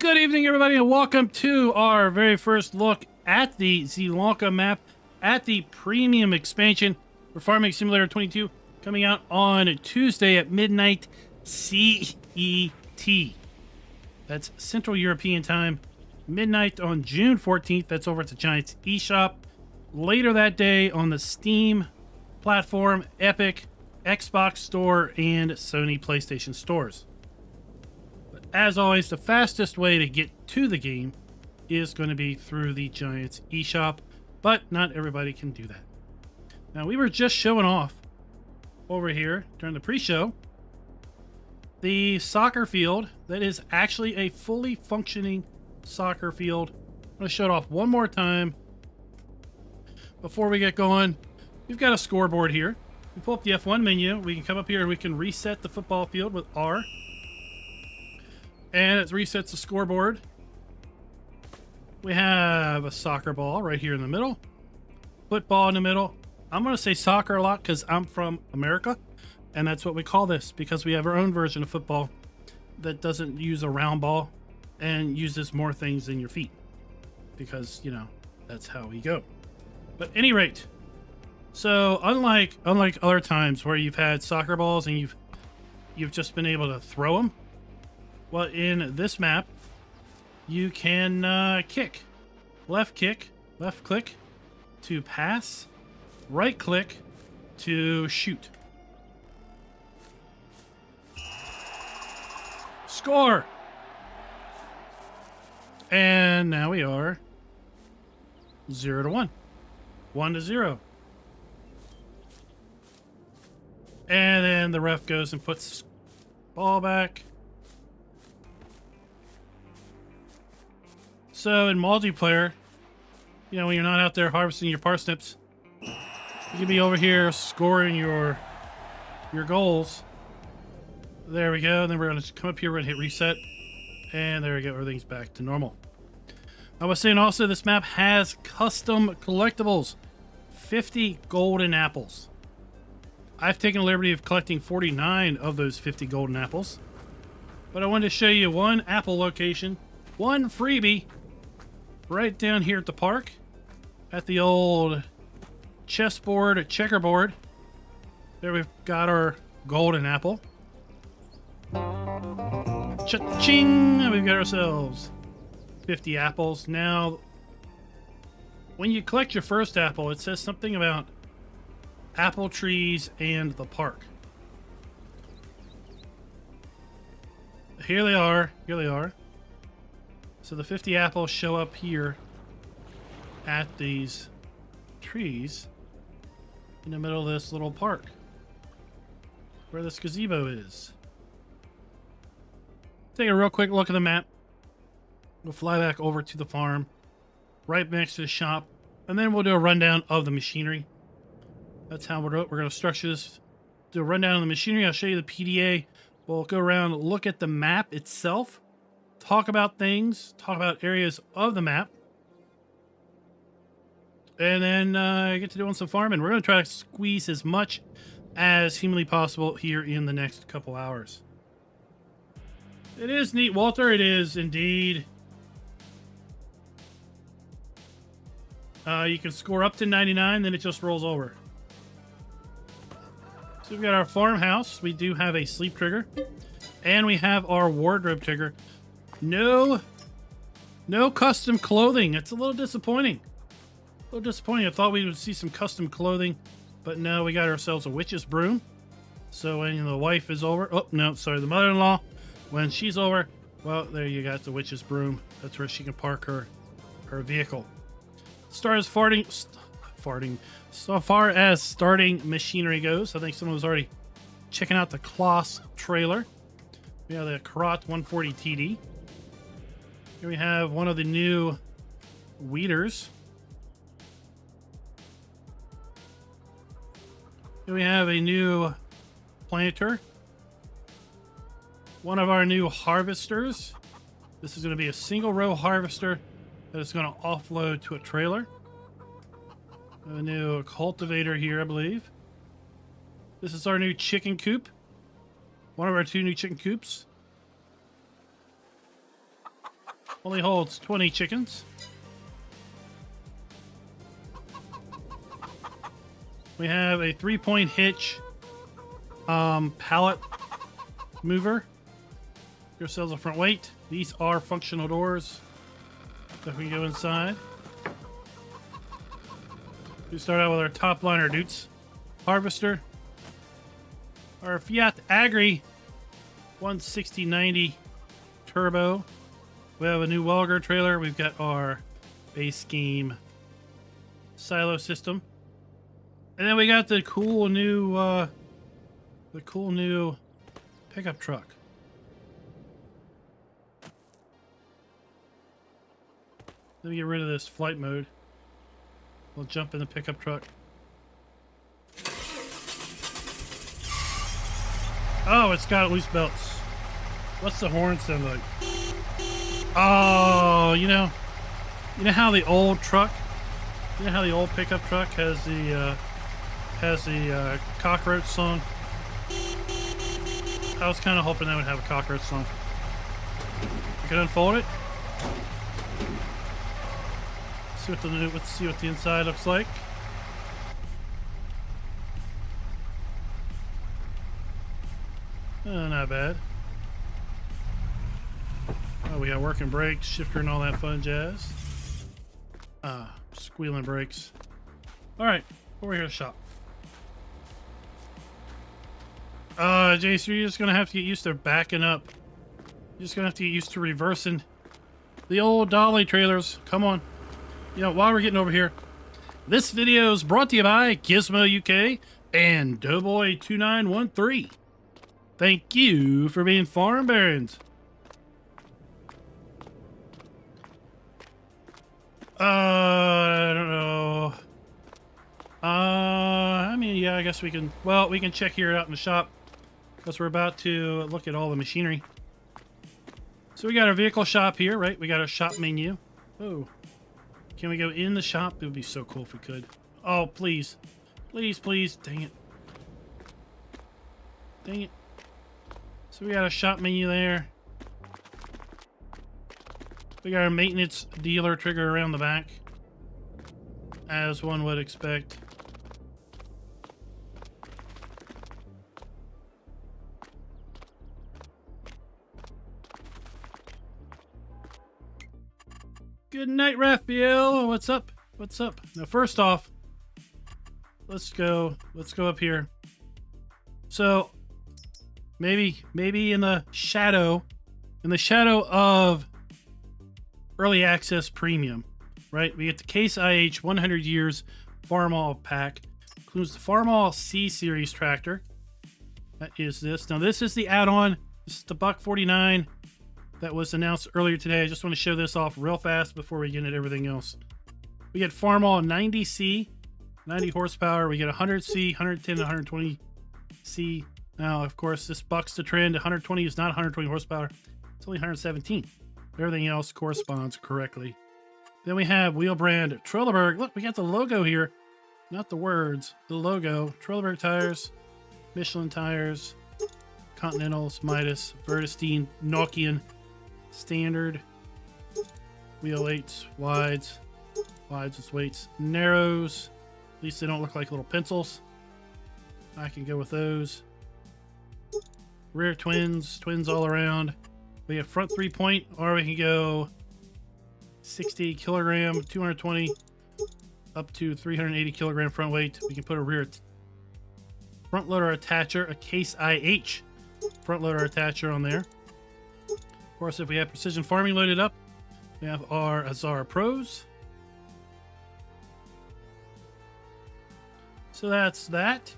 Good evening, everybody, and welcome to our very first look at the Zielonka map at the premium expansion for Farming Simulator 22, coming out on Tuesday at midnight CET. That's Central European Time, midnight on June 14th. That's over at the Giants Eshop. Later that day on the Steam platform, Epic, Xbox Store, and Sony PlayStation stores. As always, the fastest way to get to the game is going to be through the Giants Eshop, but not everybody can do that. Now, we were just showing off over here during the pre-show the soccer field that is actually a fully functioning soccer field. I'm going to show it off one more time before we get going. We've got a scoreboard here. We pull up the F1 menu. We can come up here and we can reset the football field with R. And it resets the scoreboard. We have a soccer ball right here in the middle. Football in the middle. I'm going to say soccer a lot because I'm from America. And that's what we call this because we have our own version of football that doesn't use a round ball and uses more things than your feet. Because, you know, that's how we go. But at any rate, so unlike other times where you've had soccer balls and you've just been able to throw them, well, in this map, you can kick. Left click to pass, right click to shoot. Score! And now we are 0-1. 1-0. And then the ref goes and puts ball back. So in multiplayer, you know, when you're not out there harvesting your parsnips, you can be over here scoring your goals. There we go. And then we're going to come up here, we're going to hit reset. And there we go. Everything's back to normal. I was saying also this map has custom collectibles. 50 golden apples. I've taken the liberty of collecting 49 of those 50 golden apples. But I wanted to show you one apple location, one freebie, right down here at the park, at the old chessboard, checkerboard. There we've got our golden apple. Cha-ching! We've got ourselves 50 apples. Now, when you collect your first apple, it says something about apple trees and the park. Here they are. Here they are. So the 50 apples show up here at these trees in the middle of this little park where this gazebo is. Take a real quick look at the map. We'll fly back over to the farm right next to the shop, and then we'll do a rundown of the machinery. That's how we'll do it. We're going to structure this, do a rundown of the machinery. I'll show you the PDA. We'll go around, look at the map itself, talk about things, talk about areas of the map, and then get to doing some farming. We're going to try to squeeze as much as humanly possible here in the next couple hours. It is neat, Walter. It is indeed. You can score up to 99, then it just rolls over. So we've got our farmhouse. We do have a sleep trigger, and we have our wardrobe trigger. No custom clothing. It's a little disappointing. I thought we would see some custom clothing, but no, we got ourselves a witch's broom. So when the wife is over, oh no, sorry, the mother-in-law, when she's over, well, there you got the witch's broom. That's where she can park her vehicle. So far as starting machinery goes, I think someone was already checking out the Kloss trailer. We have the Karat 140 TD. Here we have one of the new weeders. Here we have a new planter. One of our new harvesters. This is going to be a single row harvester that is going to offload to a trailer. A new cultivator here, I believe. This is our new chicken coop. One of our two new chicken coops. Only holds 20 chickens. We have a 3-point hitch pallet mover. Yourselves a front weight. These are functional doors that we can go inside. We start out with our top liner Dutes harvester. Our Fiat Agri 16090 turbo. We have a new Welger trailer. We've got our base game silo system. And then we got the cool new pickup truck. Let me get rid of this flight mode. We'll jump in the pickup truck. Oh, it's got loose belts. What's the horn sound like? Oh, you know how the old truck, you know how the old pickup truck has the cockroach song? I was kind of hoping that would have a cockroach song. You can unfold it. Let's see what the inside looks like. Not bad. Oh, we got working brakes, shifter, and all that fun jazz. Squealing brakes. All right, over here to shop. Jason, you're just gonna have to get used to backing up. You're just gonna have to get used to reversing the old dolly trailers. Come on. You know, while we're getting over here, this video is brought to you by Gizmo UK and Doughboy2913. Thank you for being farm barons. I don't know. I mean, yeah, I guess we can, well, we can check here out in the shop because we're about to look at all the machinery. So we got our vehicle shop here, right? We got our shop menu. Oh. Can we go in the shop? It would be so cool if we could. Oh, please. Please, please. Dang it. Dang it. So we got a shop menu there. We got our maintenance dealer trigger around the back, as one would expect. Good night, Raphael. What's up? What's up? Now, first off, let's go up here. So maybe in the shadow of early access premium, right? We get the Case IH 100 years FARMER pack. Includes the FARMER C series tractor. That is this. Now this is the add-on. This is the $149 that was announced earlier today. I just want to show this off real fast before we get into everything else. We get FARMER 90C, 90 horsepower. We get 100C, 110, 120C. Now, of course, this bucks the trend. 120 is not 120 horsepower. It's only 117. Everything else corresponds correctly. Then we have wheel brand Trelleborg. Look, we got the logo here, not the words. The logo. Trelleborg tires, Michelin tires, Continentals, Midas, Vredestein, Nokian, Standard, wheel 8s, wides with weights, narrows. At least they don't look like little pencils. I can go with those. Rear twins all around. We have front 3-point, or we can go 60 kilogram, 220, up to 380 kilogram front weight. We can put a rear front loader attacher, a Case IH front loader attacher on there. Of course, if we have precision farming loaded up, we have our Zor Pros. So that's that.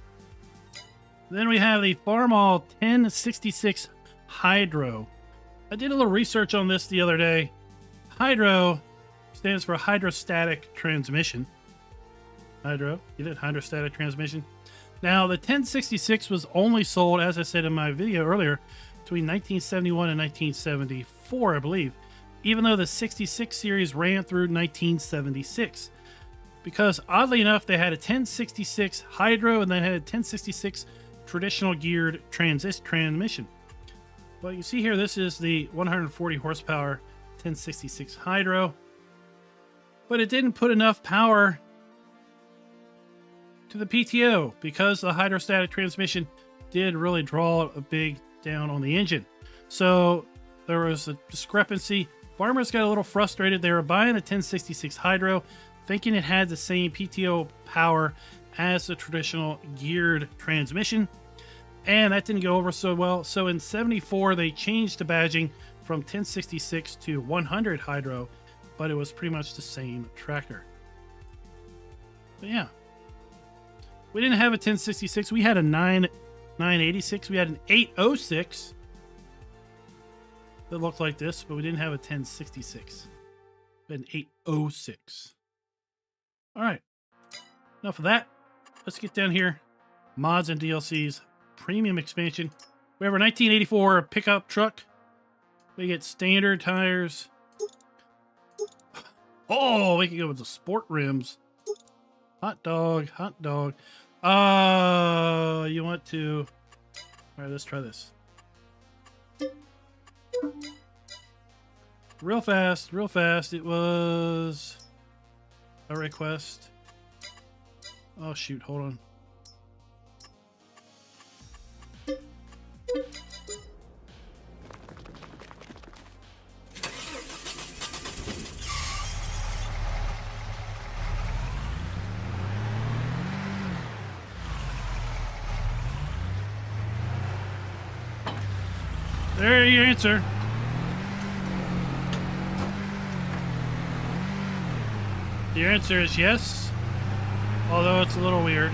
Then we have the FARMER 1066 Hydro. I did a little research on this the other day. Hydro stands for hydrostatic transmission. Hydro, get it? Hydrostatic transmission. Now, the 1066 was only sold, as I said in my video earlier, between 1971 and 1974, I believe, even though the 66 series ran through 1976. Because, oddly enough, they had a 1066 Hydro and then had a 1066 traditional geared transmission. Well, you see here, this is the 140 horsepower 1066 hydro, but it didn't put enough power to the PTO because the hydrostatic transmission did really draw a big down on the engine. So there was a discrepancy. Farmers got a little frustrated. They were buying a 1066 hydro, thinking it had the same PTO power as the traditional geared transmission, and that didn't go over so well. So in 74, they changed the badging from 1066 to 100 hydro, but it was pretty much the same tractor. But yeah, we didn't have a 1066. We had a 986. We had an 806 that looked like this, but we didn't have a 1066. We had an 806. All right, enough of that. Let's get down here. Mods and DLCs, premium expansion. We have our 1984 pickup truck. We get standard tires. Oh, we can go with the sport rims. Hot dog, hot dog. You want to... All right, let's try this. Real fast, real fast. It was a request. Oh, shoot. Hold on. There's your answer. Your answer is yes, although it's a little weird.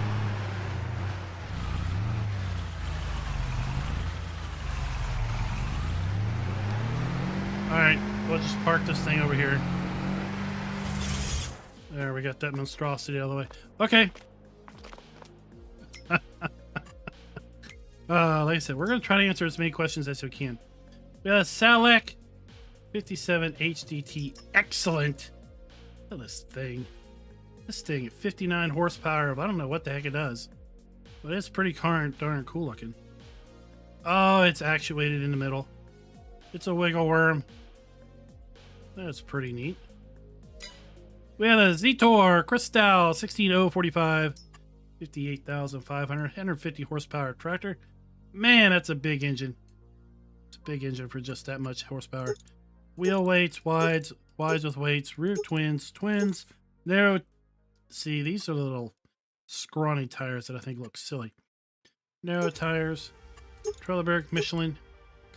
Alright, we'll just park this thing over here. There, we got that monstrosity out of the way. Okay. Like I said, we're going to try to answer as many questions as we can. We got a Salek 57 HDT. Excellent. Look at this thing. This thing at 59 horsepower. I don't know what the heck it does, but it's pretty darn cool looking. Oh, it's actuated in the middle. It's a wiggle worm. That's pretty neat. We have a Zor Crystal 16045, 58,500, 150 horsepower tractor. Man, that's a big engine. It's a big engine for just that much horsepower. Wheel weights, wides with weights, rear twins, narrow. See, these are the little scrawny tires that I think look silly. Narrow tires, Trelleborg, Michelin,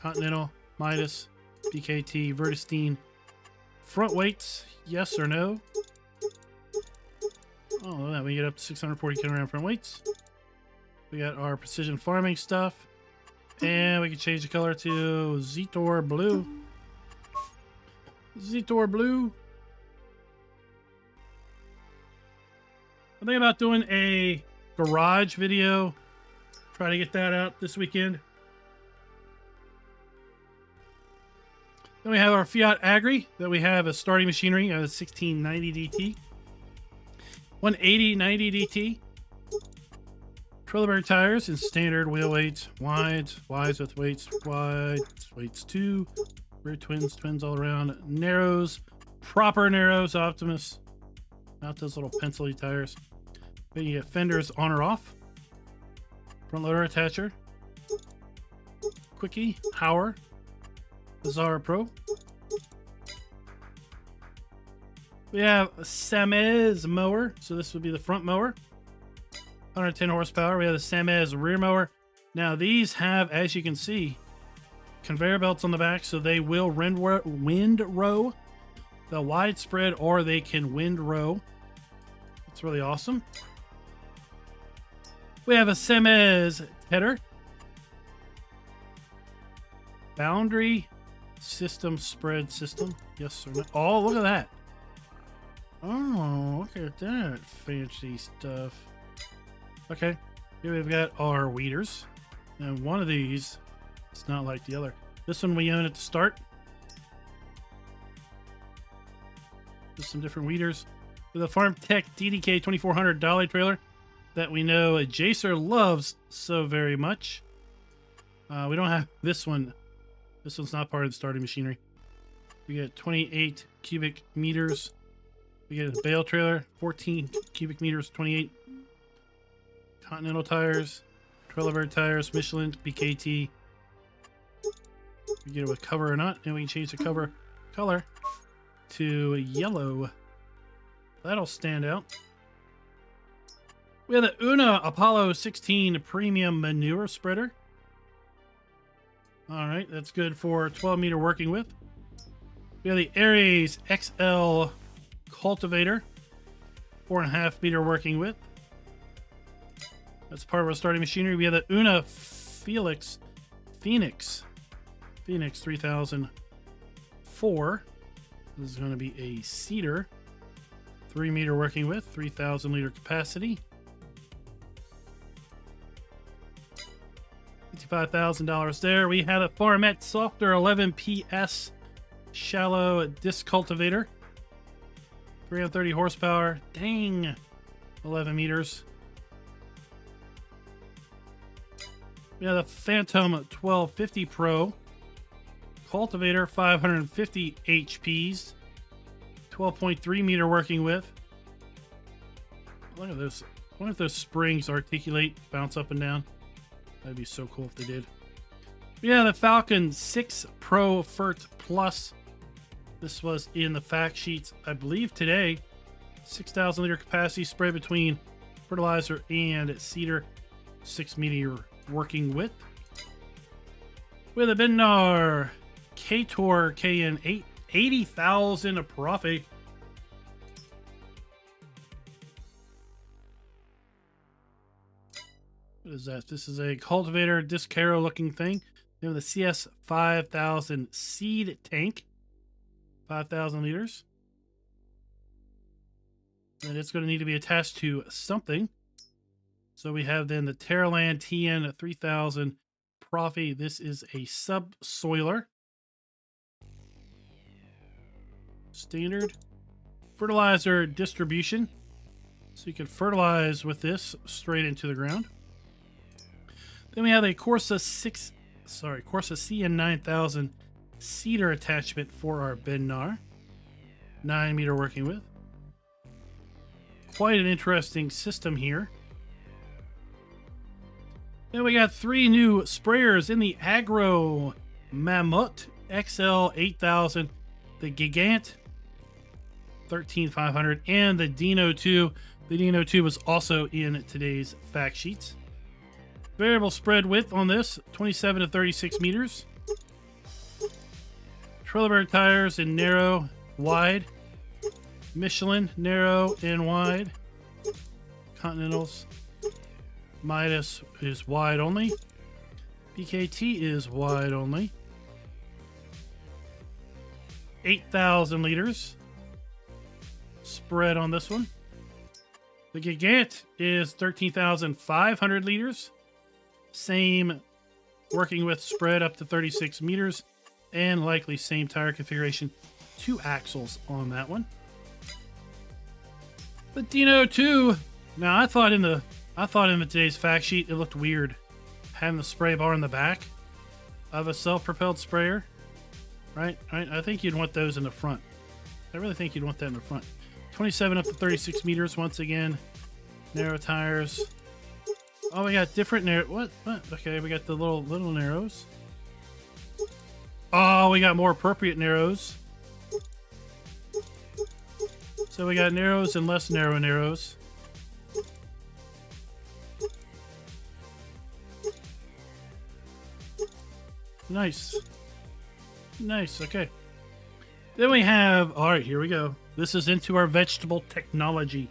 Continental, Midas, BKT, Vertistine. Front weights, yes or no? Oh, look at that. We get up to 640 kilogram front weights. We got our precision farming stuff. And we can change the color to Zor Blue. Zor Blue. I'm thinking about doing a garage video. Try to get that out this weekend. Then we have our Fiat Agri that we have as starting machinery, a 1690 DT. 180 90 DT. Trelleborg tires in standard wheel weights, wides with weights, weights 2, rear twins all around, narrows, proper narrows, Optimus, not those little pencil-y tires. Then you get fenders on or off, front loader attacher, quickie, Hauer, Zor Pro. We have a Samz Mower, so this would be the front mower. 110 horsepower. We have the Samz rear mower. Now these have, as you can see, conveyor belts on the back, so they will wind row. They'll widespread or they can wind row. It's really awesome. We have a Semz header. Boundary system spread system. Yes or no? Oh, look at that. Oh, look at that fancy stuff. Okay, here we've got our weeders. And one of these, it's not like the other. This one we own at the start. There's some different weeders. With a Farm Tech DDK 2400 dolly trailer that we know Jacer loves so very much. We don't have this one. This one's not part of the starting machinery. We get 28 cubic meters. We get a Bale trailer, 14 cubic meters, 28. Continental tires, Trailer tires, Michelin, BKT. We get it with cover or not, and we can change the cover color to yellow. That'll stand out. We have the Una Apollo 16 Premium Manure Spreader. All right, that's good for 12 meter working width. We have the Aries XL Cultivator, 4.5 meter working width. That's part of our starting machinery. We have the Una Phoenix 3004. This is going to be a cedar, 3 meter working width, 3,000 liter capacity. $55,000 there. We have a Farmet Softer 11 PS shallow disc cultivator, 330 horsepower. Dang, 11 meters. We have the Phantom 1250 Pro cultivator, 550 HPs, 12.3 meter working width. Look at those. I wonder if those springs articulate, bounce up and down. That'd be so cool if they did. Yeah, the Falcon 6 Pro Fert Plus. This was in the fact sheets, I believe, today. 6,000 liter capacity, spread between fertilizer and cedar, 6 meter working width. With a Bednar K-Tor KN 80,000 profit. What is that? This is a cultivator, disc harrow looking thing. Then the CS 5000 seed tank, 5,000 liters. And it's going to need to be attached to something. So we have then the Terraland TN 3000 Profi. This is a subsoiler. Standard fertilizer distribution. So you can fertilize with this straight into the ground. Then we have a Corsa CN 9000 cedar attachment for our Bednar, 9 meter working width. Quite an interesting system here. Then we got 3 new sprayers in the Agro Mammoth XL 8000, the Gigant 13500, and the Dino 2. The Dino 2 was also in today's fact sheets. Variable spread width on this, 27 to 36 meters. Trailer tires in narrow, wide. Michelin, narrow and wide. Continentals. Midas is wide only. BKT is wide only. 8,000 liters. Spread on this one. The Gigant is 13,500 liters. Same working with spread up to 36 meters, and likely same tire configuration. 2 axles on that one. The Dino 2. Now I thought in today's fact sheet it looked weird having the spray bar in the back of a self-propelled sprayer. Right? I think you'd want those in the front. I really think you'd want that in the front. 27 up to 36 meters once again. Narrow tires. Oh, we got different narrow. What? Okay, we got the little narrows. Oh, we got more appropriate narrows. So we got narrows and less narrow narrows. Nice. Nice, okay. Then we have, all right, here we go. This is into our vegetable technology.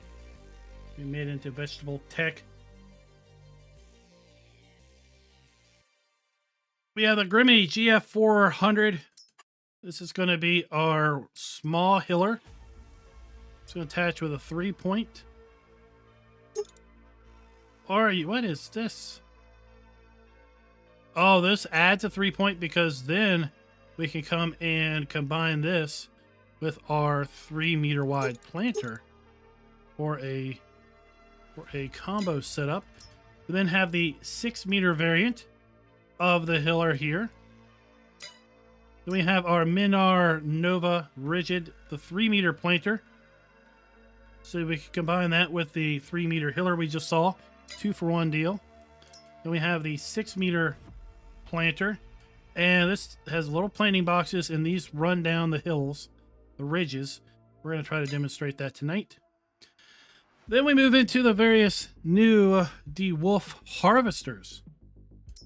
We made it into vegetable tech. We have the Grimmy GF400. This is going to be our small hiller. It's going to attach with a 3-point. What is this? Oh, this adds a 3-point because then we can come and combine this with our 3 meter wide planter for a combo setup. We then have the 6 meter variant of the hiller here. Then we have our Minar Nova Rigid, the 3-meter planter. So we can combine that with the 3-meter hiller we just saw. 2-for-1 deal. Then we have the 6-meter planter. And this has little planting boxes, and these run down the hills, the ridges. We're going to try to demonstrate that tonight. Then we move into the various new DeWolf harvesters.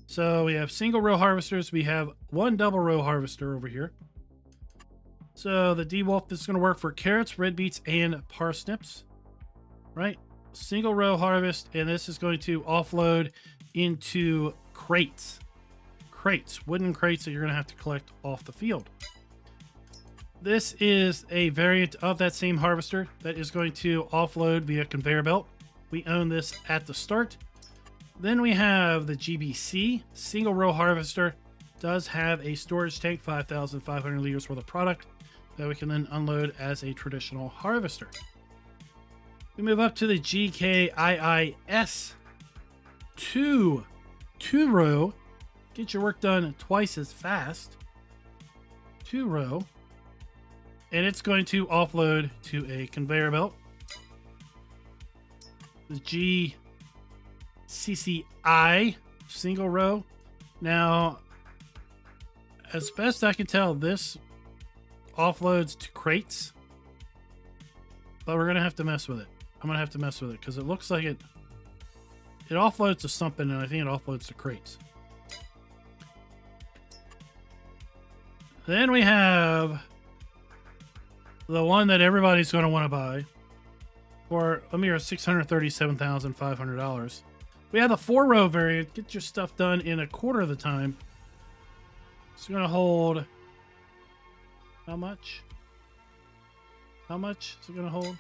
So we have single row harvesters. We have one double row harvester over here. So the DeWolf, this is going to work for carrots, red beets, and parsnips. Right? Single row harvest, and this is going to offload into crates. Wooden crates that you're going to have to collect off the field. This is a variant of that same harvester that is going to offload via conveyor belt. We own this at the start. Then we have the GBC single row harvester. Does have a storage tank, 5,500 liters worth of product that we can then unload as a traditional harvester. We move up to the GKIIS 2 row. Get your work done twice as fast. 2 row. And it's going to offload to a conveyor belt. The GCCI single row. Now, as best I can tell, this offloads to crates. But we're going to have to mess with it. I'm going to have to mess with it because it looks like it offloads to something, and I think it offloads to crates. Then we have the one that everybody's going to want to buy for a mere $637,500. We have the 4-row variant. Get your stuff done in a quarter of the time. It's going to hold how much? How much is it going to hold?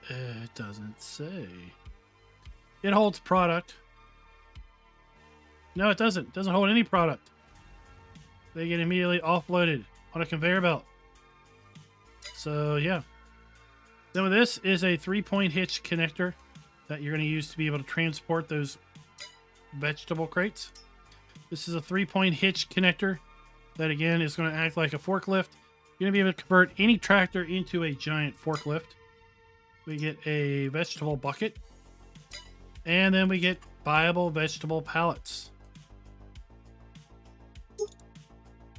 It doesn't say. It holds product. No, it doesn't. It doesn't hold any product. They get immediately offloaded on a conveyor belt. So, yeah. Then with this is a 3-point hitch connector that you're going to use to be able to transport those vegetable crates. This is a 3-point hitch connector that, again, is going to act like a forklift. You're going to be able to convert any tractor into a giant forklift. We get a vegetable bucket. And then we get viable vegetable pallets.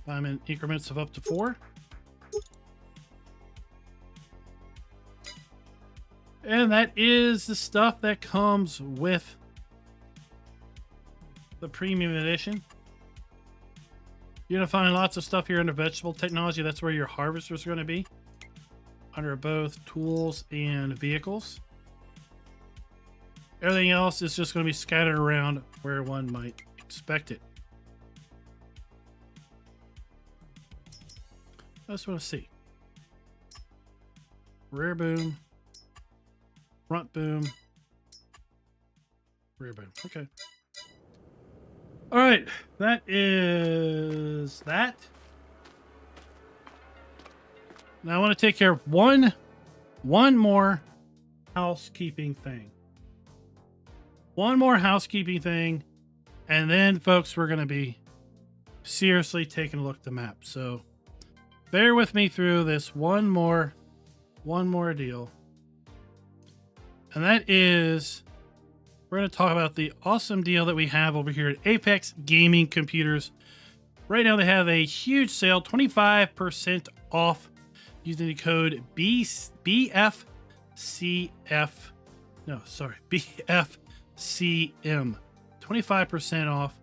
I'm in increments of up to 4. And that is the stuff that comes with the premium edition. You're going to find lots of stuff here under vegetable technology. That's where your harvesters are going to be. Under both tools and vehicles. Everything else is just going to be scattered around where one might expect it. I just want to see. Rear boom. Front boom. Rear boom. Okay. All right. That is that. Now I want to take care of one more housekeeping thing. One more housekeeping thing. And then, folks, we're going to be seriously taking a look at the map. So bear with me through this one more deal. And that is, we're going to talk about the awesome deal that we have over here at Apex Gaming Computers. Right now they have a huge sale, 25% off using the code BFCM. 25% off.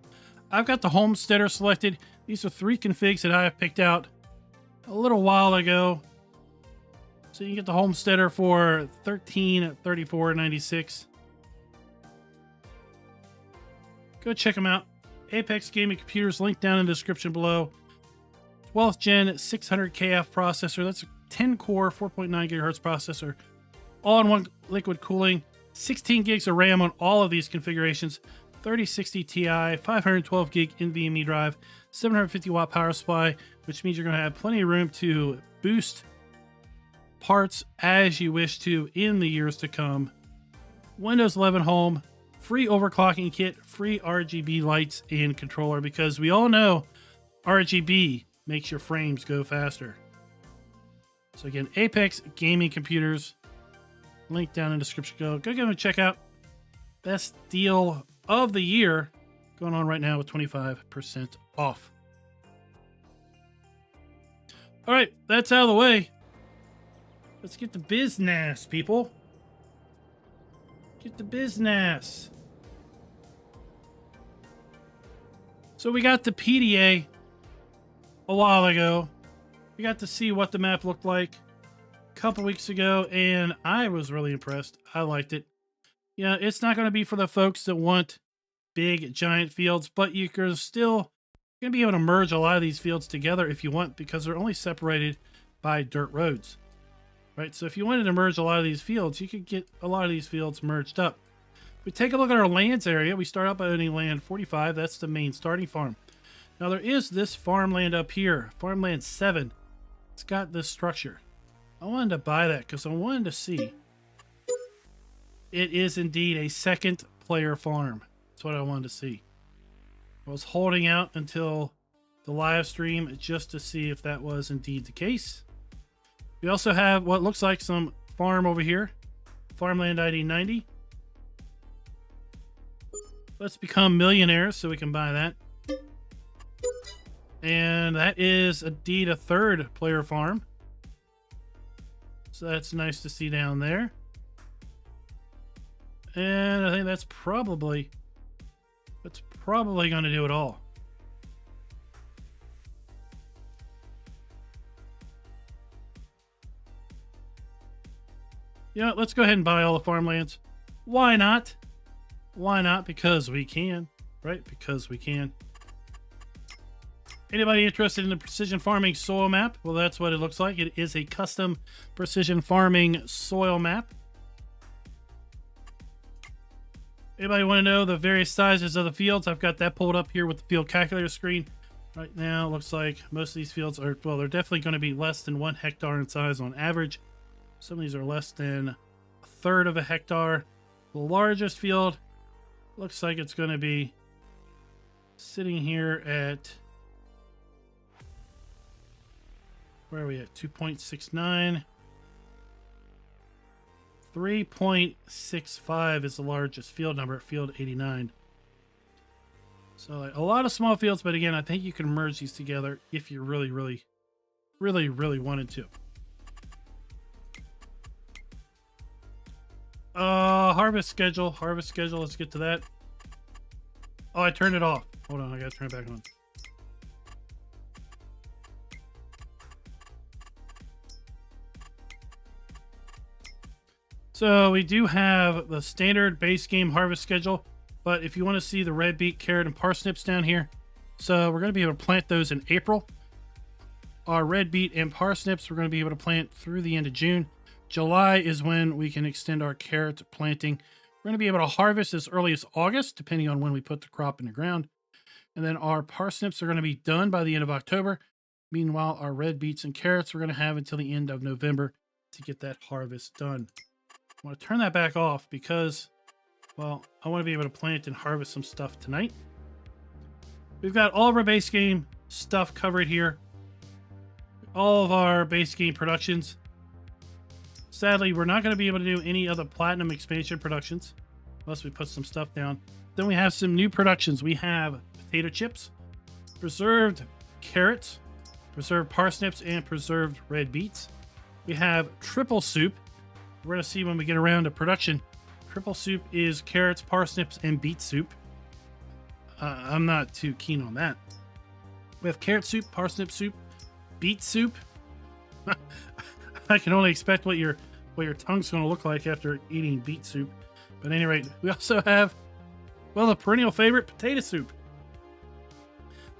I've got the Homesteader selected. These are 3 configs that I have picked out a little while ago. So you can get the Homesteader for $1334.96. Go check them out. Apex Gaming Computers, link down in the description below. 12th gen 600KF processor. That's a 10-core 4.9 gigahertz processor. All-in-one liquid cooling. 16 gigs of RAM on all of these configurations. 3060 Ti, 512 gig NVMe drive, 750 watt power supply, which means you're going to have plenty of room to boost parts as you wish to in the years to come. Windows 11 Home, free overclocking kit, free RGB lights and controller, because we all know RGB makes your frames go faster. So again, Apex Gaming Computers, link down in the description. Go give them a check out. Best deal of the year going on right now with 25% off. All right, that's out of the way. Let's get the business, people. Get the business. So we got the PDA a while ago. We got to see what the map looked like a couple weeks ago, and I was really impressed. I liked it. Yeah, it's not going to be for the folks that want big, giant fields, but you can still going to be able to merge a lot of these fields together if you want, because they're only separated by dirt roads. Right, so if you wanted to merge a lot of these fields, you could get a lot of these fields merged up. We take a look at our lands area. We start out by owning land 45. That's the main starting farm. Now there is this farmland up here, farmland 7. It's got this structure. I wanted to buy that because I wanted to see. It is indeed a second player farm. That's what I wanted to see. I was holding out until the live stream just to see if that was indeed the case. We also have what looks like some farm over here. Farmland ID 90. Let's become millionaires so we can buy that. And that is indeed a third player farm. So that's nice to see down there. And I think that's probably going to do it all. Yeah, let's go ahead and buy all the farmlands. Why not? Why not? Because we can, right? Because we can. Anybody interested in the precision farming soil map? Well, that's what it looks like. It is a custom precision farming soil map. Anybody want to know the various sizes of the fields? I've got that pulled up here with the field calculator screen. Right now, it looks like most of these fields are, well, they're definitely going to be less than 1 hectare in size on average. Some of these are less than a third of a hectare. The largest field looks like it's going to be sitting here at, where are we at? 2.69. 3.65 is the largest field number at field 89. So like, a lot of small fields, but again, I think you can merge these together if you really wanted to. Harvest schedule, let's get to that. Oh, I turned it off. Hold on, I gotta turn it back on. So we do have the standard base game harvest schedule, but if you want to see the red beet, carrot, and parsnips down here, so we're going to be able to plant those in April. Our red beet and parsnips we're going to be able to plant through the end of June. July is when we can extend our carrot planting. We're going to be able to harvest as early as August, depending on when we put the crop in the ground. And then our parsnips are going to be done by the end of October. Meanwhile, our red beets and carrots we're going to have until the end of November to get that harvest done. I want to turn that back off because, well, I want to be able to plant and harvest some stuff tonight. We've got all of our base game stuff covered here. All of our base game productions. Sadly, we're not going to be able to do any other platinum expansion productions unless we put some stuff down. Then we have some new productions. We have potato chips, preserved carrots, preserved parsnips, and preserved red beets. We have triple soup. We're going to see when we get around to production. Triple soup is carrots, parsnips, and beet soup. I'm not too keen on that. We have carrot soup, parsnip soup, beet soup. I can only expect what your tongue's going to look like after eating beet soup. But at any rate, we also have, well, the perennial favorite, potato soup.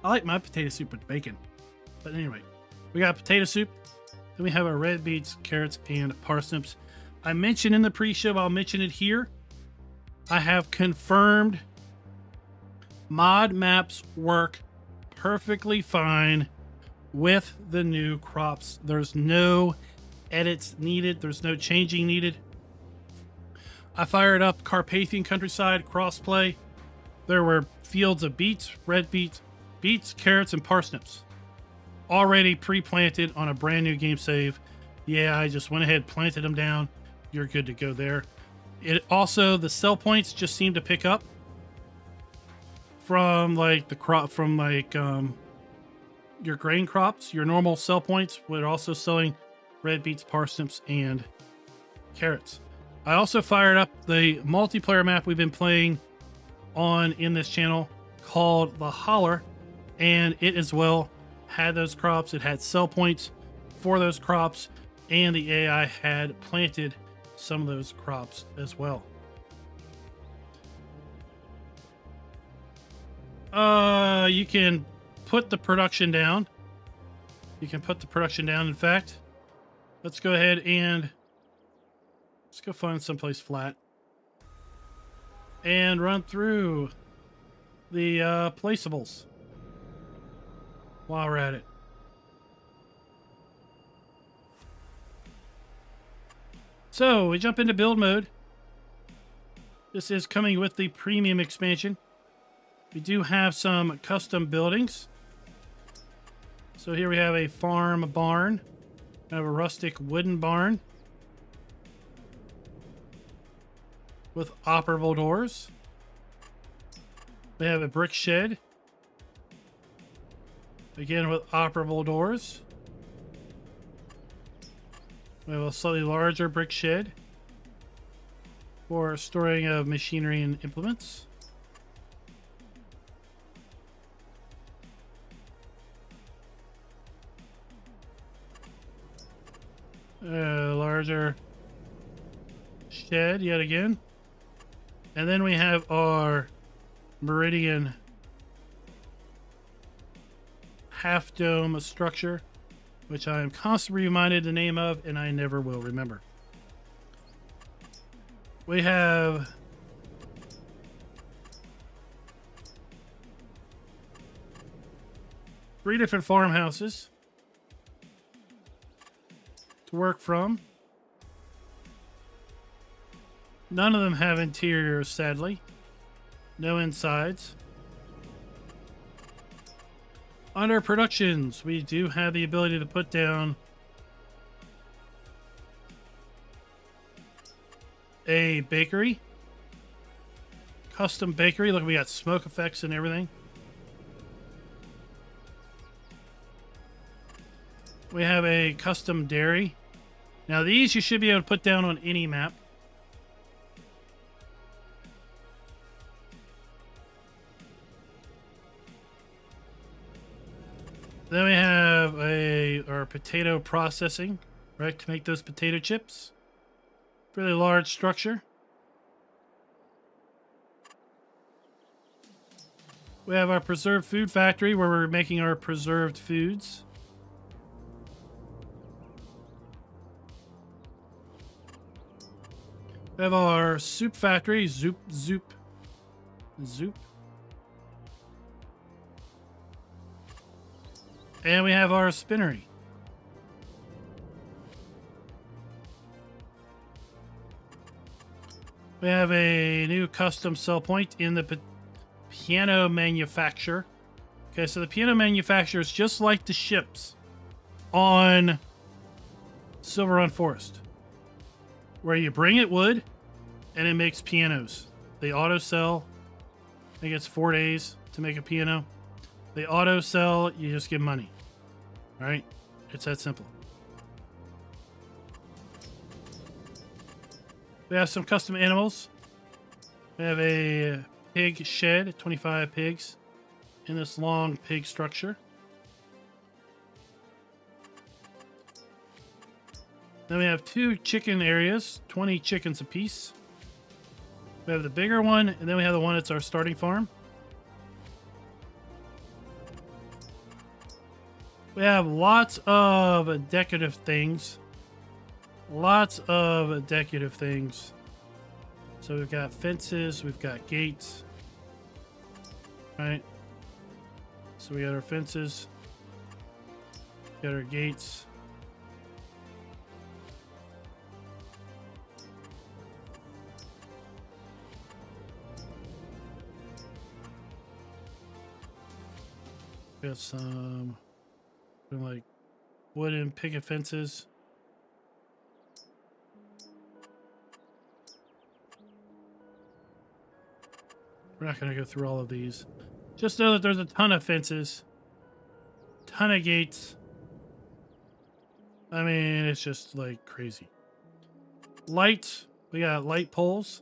I like my potato soup with bacon. But anyway, we got potato soup. Then we have our red beets, carrots, and parsnips. I mentioned in the pre-show, I'll mention it here. I have confirmed mod maps work perfectly fine with the new crops. There's no edits needed. There's no changing needed. I fired up Carpathian Countryside crossplay. There were fields of beets, red beets, carrots, and parsnips already pre-planted on a brand new game save. Yeah, I just went ahead, planted them down. You're good to go there. It also, the sell points just seem to pick up from like the crop, from like your grain crops. Your normal sell points were also selling red beets, parsnips, and carrots. I also fired up the multiplayer map we've been playing on in this channel called the Holler, and it as well had those crops. It had sell points for those crops, and the AI had planted some of those crops as well. You can put the production down. You can put the production down. In fact, let's go ahead and let's go find someplace flat and run through the placeables while we're at it. So we jump into build mode. This is coming with the premium expansion. We do have some custom buildings. So here we have a farm barn. We have a rustic wooden barn with operable doors. We have a brick shed, again with operable doors. We have a slightly larger brick shed for storing of machinery and implements. Larger shed yet again. And then we have our Meridian half dome structure, which I am constantly reminded the name of, and I never will remember. We have three different farmhouses to work from. None of them have interiors, sadly. No insides. Under productions, we do have the ability to put down a bakery. Custom bakery. Look, we got smoke effects and everything. We have a custom dairy. Now these you should be able to put down on any map. Then we have our potato processing, right, to make those potato chips. Really large structure. We have our preserved food factory where we're making our preserved foods. We have our soup factory, Zoop. And we have our spinnery. We have a new custom sell point in the piano manufacturer. Okay, so the piano manufacturer is just like the ships on Silver Run Forest, where you bring it wood and it makes pianos. They auto sell. I think it's 4 days to make a piano. They auto sell, you just give money. All right, it's that simple. We have some custom animals. We have a pig shed, 25 pigs in this long pig structure. Then we have 2 chicken areas, 20 chickens apiece. We have the bigger one, and then we have the one that's our starting farm. We have lots of decorative things. Lots of decorative things. So we've got fences, we've got gates. Right? So we got our fences. Got our gates. Got some like wooden picket fences. We're not going to go through all of these. Just know that there's a ton of fences, ton of gates. I mean, it's just like crazy. Lights. We got light poles.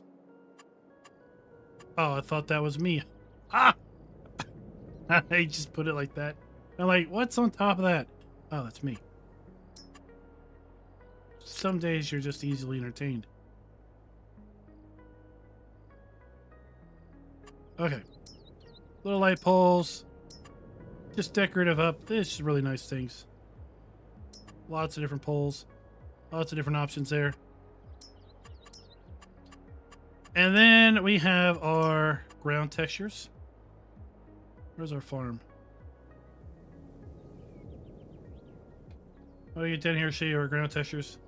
Oh, I thought that was me. Ah! I just put it like that. I'm like, what's on top of that? Oh, that's me. Some days you're just easily entertained. Okay. Little light poles. Just decorative up. This is really nice things. Lots of different poles. Lots of different options there. And then we have our ground textures. Where's our farm? I'll get down here and show you our ground textures.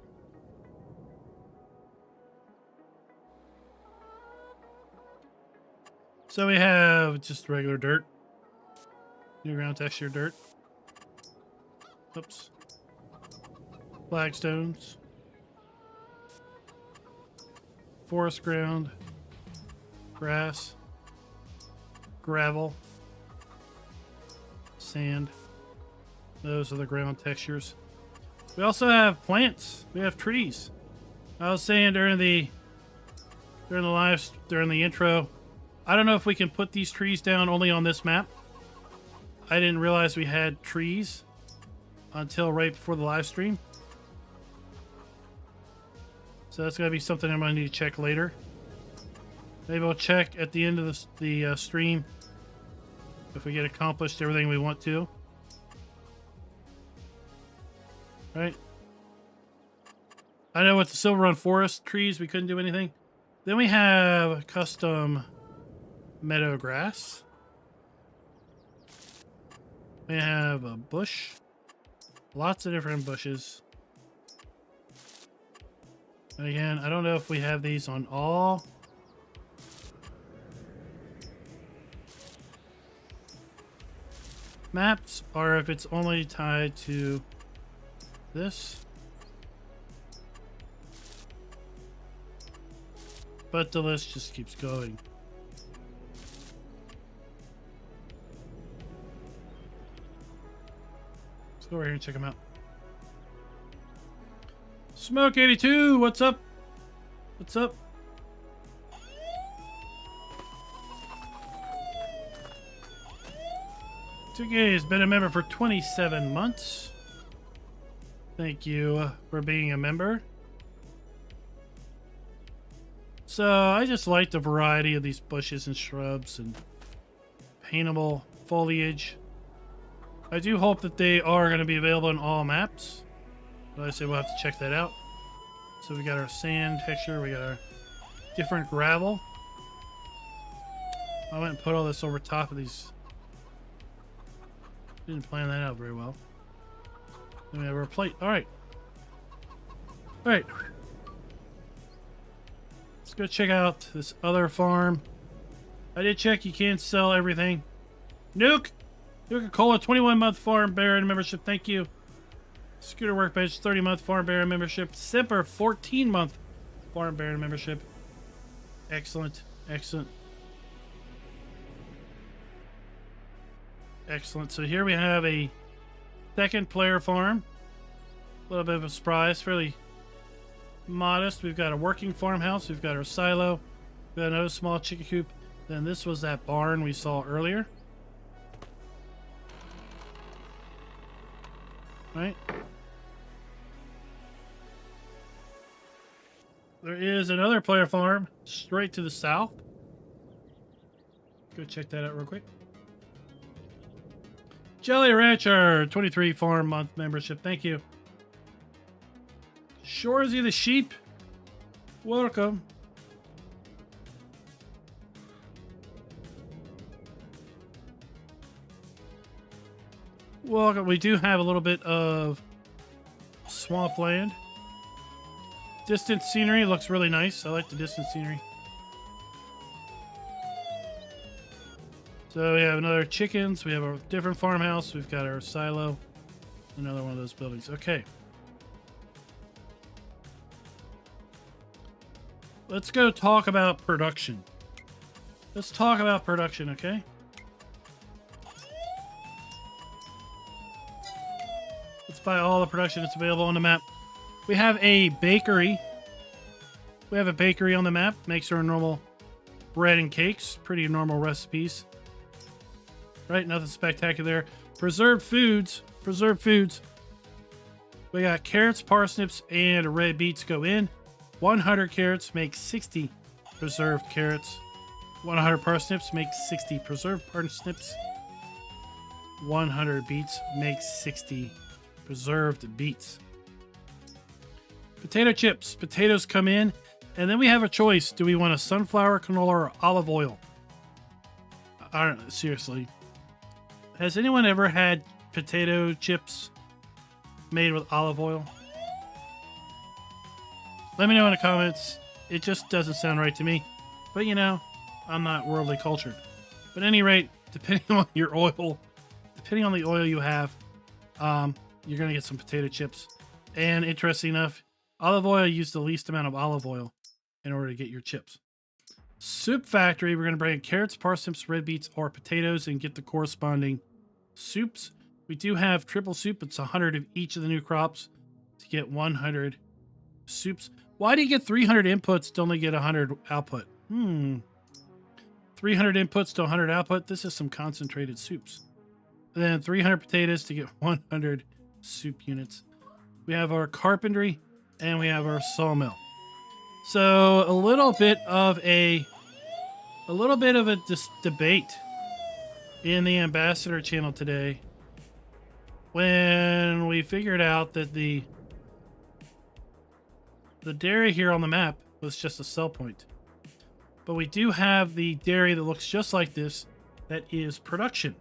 So we have just regular dirt. New ground texture dirt. Oops. Flagstones. Forest ground. Grass. Gravel. Sand. Those are the ground textures. We also have plants. We have trees. I was saying during the intro, I don't know if we can put these trees down only on this map. I didn't realize we had trees until right before the live stream. So that's going to be something I'm going to need to check later. Maybe we'll check at the end of the stream if we get accomplished everything we want to. Right? I know with the Silver Run Forest trees, we couldn't do anything. Then we have custom meadow grass. We have a bush. Lots of different bushes. And again, I don't know if we have these on all. Maps, or if it's only tied to this. But the list just keeps going. Let's go over here and check them out. Smoke 82, what's up? What's up? Tuge has been a member for 27 months. Thank you for being a member. So I just like the variety of these bushes and shrubs and paintable foliage. I do hope that they are going to be available on all maps. But I say we'll have to check that out. So we got our sand texture, we got our different gravel. I went and put all this over top of these. Didn't plan that out very well. Then we have our plate. Alright. Alright. Let's go check out this other farm. I did check, you can sell everything. Nuke! Nuka-Cola, 21-month Farm Baron membership, thank you. Scooter Workbench, 30-month Farm Baron membership. Simper, 14-month Farm Baron membership. Excellent, excellent. Excellent. So here we have a second player farm. A little bit of a surprise, fairly modest. We've got a working farmhouse. We've got our silo. We've got another small chicken coop. Then this was that barn we saw earlier. Right? There is another player farm straight to the south. Go check that out real quick. Jelly Rancher, 23 farm month membership. Thank you. Shorzy the Sheep, welcome. Welcome. We do have a little bit of swampland. Distant scenery looks really nice. I like the distant scenery. So we have another chickens. We have a different farmhouse. We've got our silo. Another one of those buildings. Okay. Let's go talk about production. Let's talk about production, okay? Let's buy all the production that's available on the map. We have a bakery. We have a bakery on the map. Makes our normal bread and cakes. Pretty normal recipes. Right? Nothing spectacular there. Preserved foods. Preserved foods. We got carrots, parsnips, and red beets go in. 100 carrots makes 60 preserved carrots. 100 parsnips makes 60 preserved parsnips. 100 beets makes 60 preserved beets. Potato chips. Potatoes come in. And then we have a choice. Do we want a sunflower, canola, or olive oil? I don't know. Seriously. Has anyone ever had potato chips made with olive oil? Let me know in the comments. It just doesn't sound right to me. But you know, I'm not worldly cultured. But at any rate, depending on your oil, depending on the oil you have, you're going to get some potato chips. And interesting enough, olive oil used the least amount of olive oil in order to get your chips. Soup factory, we're going to bring in carrots, parsnips, red beets, or potatoes and get the corresponding soups. We do have triple soup. It's 100 of each of the new crops to get 100 soups. Why do you get 300 inputs to only get 100 output? 300 inputs to 100 output. This is some concentrated soups. And then 300 potatoes to get 100 soup units. We have our carpentry and we have our sawmill. So a little bit of a debate in the ambassador channel today when we figured out that the dairy here on the map was just a sell point. But we do have the dairy that looks just like this that is production.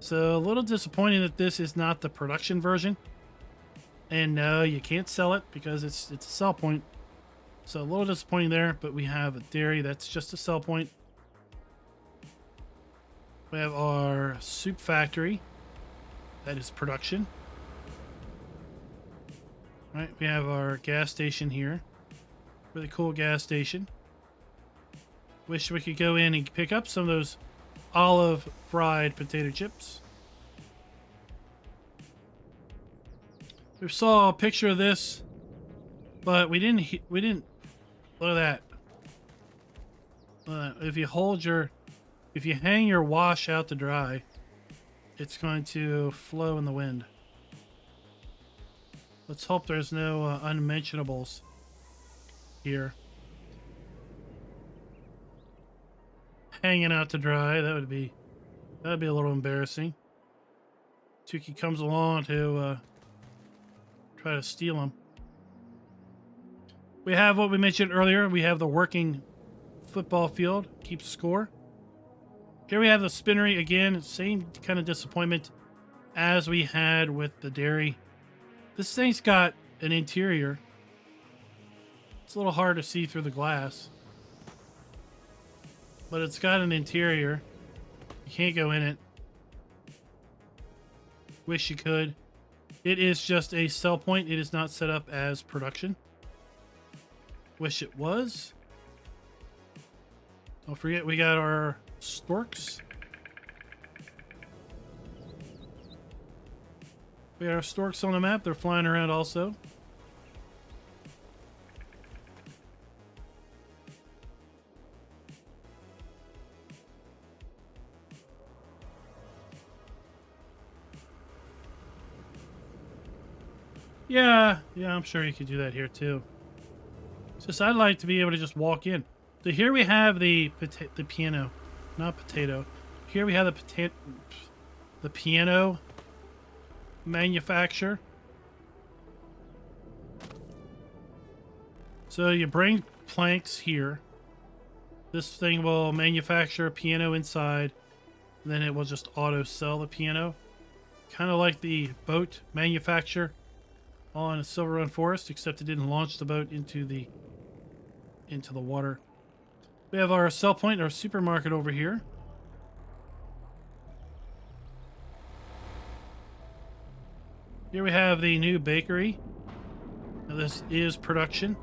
So a little disappointing that this is not the production version. And no, you can't sell it because it's a sell point. So a little disappointing there, but we have a dairy that's just a sell point. We have our soup factory. That is production. All right, we have our gas station here. Really cool gas station. Wish we could go in and pick up some of those olive fried potato chips. We saw a picture of this, but we didn't look at that. If you hang your wash out to dry, it's going to flow in the wind. Let's hope there's no unmentionables here. Hanging out to dry, that'd be a little embarrassing. Tuki comes along to try to steal them. We have what we mentioned earlier. We have the working football field. Keeps score. Here we have the spinnery again. Same kind of disappointment as we had with the dairy. This thing's got an interior. It's a little hard to see through the glass. But it's got an interior. You can't go in it. Wish you could. It is just a sell point. It is not set up as production. Wish it was. Don't forget we got our storks. We got our storks on the map. They're flying around also. Yeah, I'm sure you could do that here too. It's just I'd like to be able to just walk in. So here we have the piano, not potato. Here we have the piano manufacturer. So you bring planks here. This thing will manufacture a piano inside. And then it will just auto sell the piano. Kind of like the boat manufacturer on a Silver Run Forest, except it didn't launch the boat into the water. We have our sell point, our supermarket over here. Here we have the new bakery. Now this is production.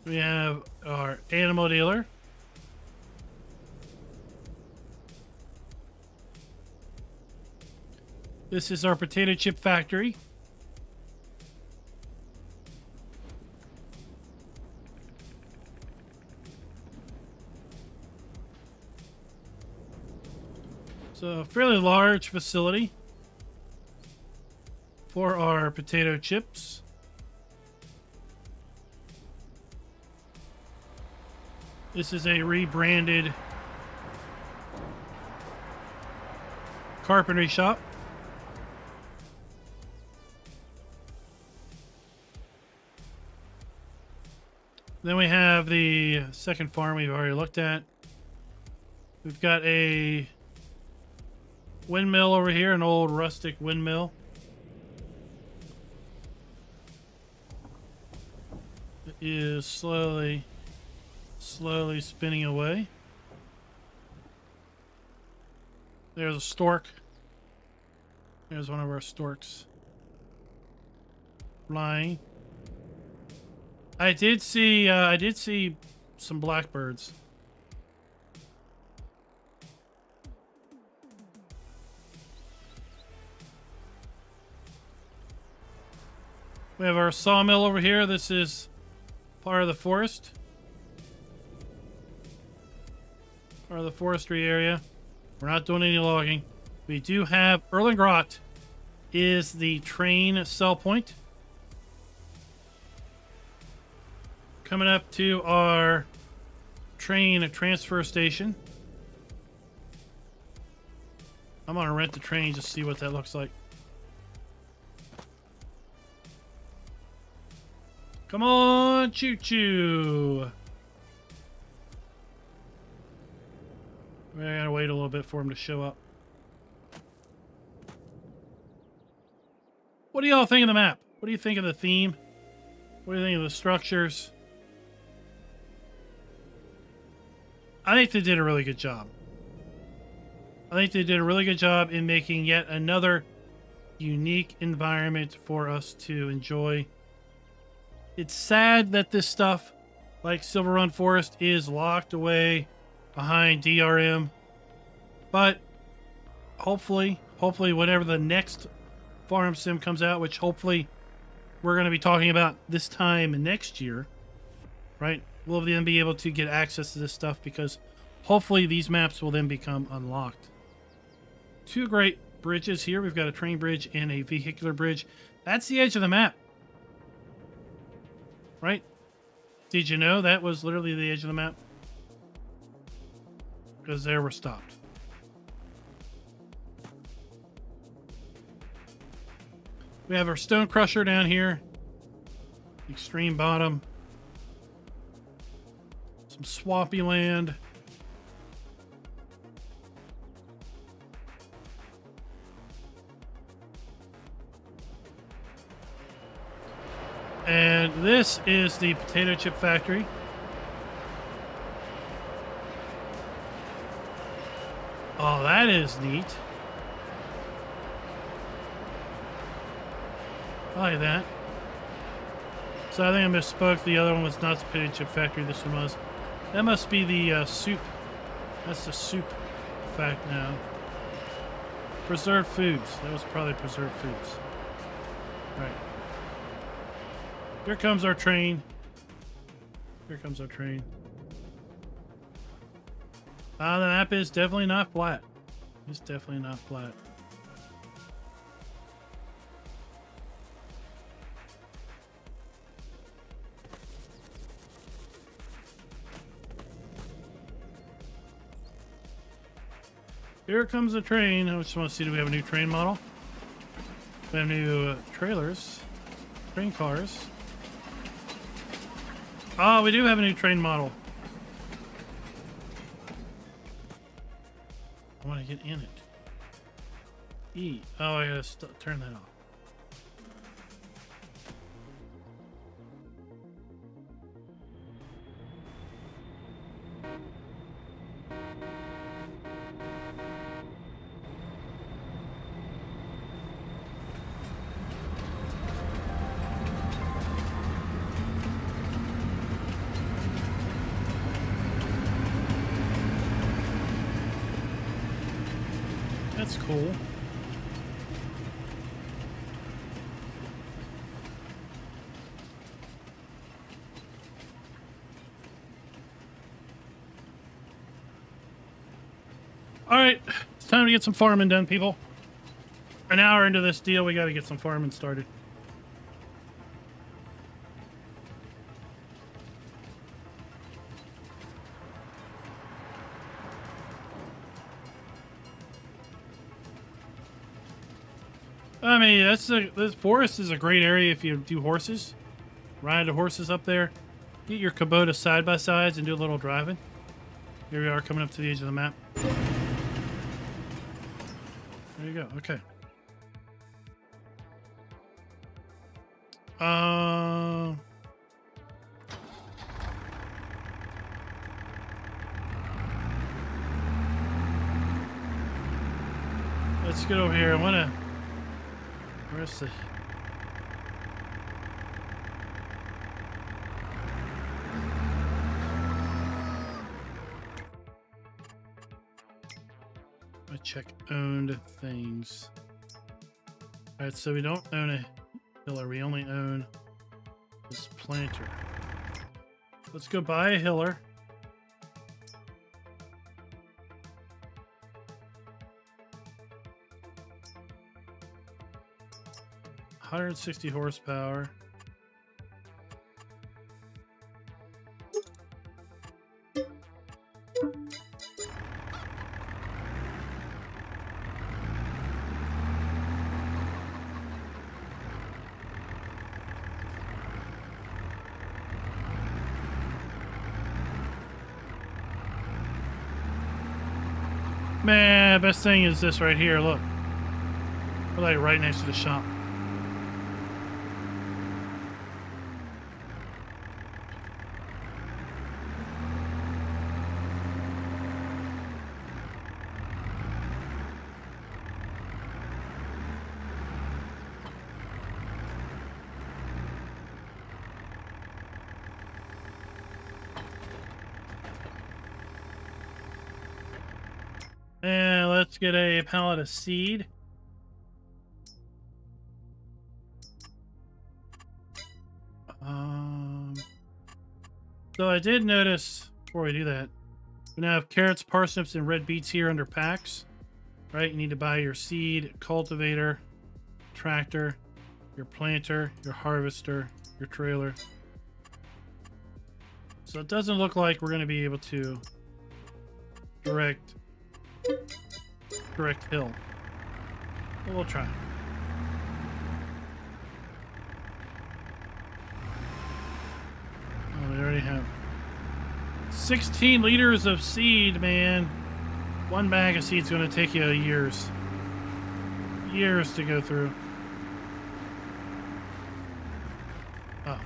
We have our animal dealer. This is our potato chip factory. It's a fairly large facility for our potato chips. This is a rebranded carpentry shop. Then we have the second farm we've already looked at. We've got a windmill over here, an old rustic windmill. It is slowly spinning away. There's a stork. There's one of our storks flying. I did see some blackbirds. We have our sawmill over here. This is part of the forest. Part of the forestry area. We're not doing any logging. We do have Erlengrot is the train sell point. Coming up to our train transfer station. I'm gonna rent the train just to see what that looks like. Come on, choo-choo. I gotta wait a little bit for him to show up. What do y'all think of the map? What do you think of the theme? What do you think of the structures? I think they did a really good job. I think they did a really good job in making yet another unique environment for us to enjoy. It's sad that this stuff, like Silver Run Forest, is locked away behind DRM, but hopefully whenever the next farm sim comes out, which hopefully we're going to be talking about this time next year, right, we'll then be able to get access to this stuff, because hopefully these maps will then become unlocked. Two great bridges here. We've got a train bridge and a vehicular bridge. That's the edge of the map, right? Did you know that was literally the edge of the map? Because there we're stopped. We have our stone crusher down here. Extreme bottom. Some swampy land. And this is the potato chip factory. Oh, that is neat. I like that. So I think I misspoke. The other one was not the potato chip factory. This one was. That must be the soup. That's the soup fact now. Preserved foods. That was probably preserved foods. Right. Here comes our train. Here comes our train. The map is definitely not flat. It's definitely not flat. Here comes the train. I just want to see, do we have a new train model? We have new trailers. Train cars. Oh, we do have a new train model. I want to get in it. E. Oh, I gotta turn that off. That's cool. All right, it's time to get some farming done, people. An hour into this deal, we got to get some farming started. I mean, this forest is a great area if you do horses. Ride the horses up there. Get your Kubota side-by-sides and do a little driving. Here we are coming up to the edge of the map. There you go. Okay. Let's get over here. I want to... Where's the... I check owned things. Alright, so we don't own a hiller. We only own this planter. Let's go buy a hiller. $160 horsepower. Man, best thing is this right here. Look, we're like right next to the shop. And let's get a pallet of seed. So I did notice, before we do that, we now have carrots, parsnips, and red beets here under packs. Right? You need to buy your seed, cultivator, tractor, your planter, your harvester, your trailer. So it doesn't look like we're going to be able to direct hill. But we'll try. Oh, we already have 16 liters of seed, man. One bag of seed's going to take you years to go through. Oh.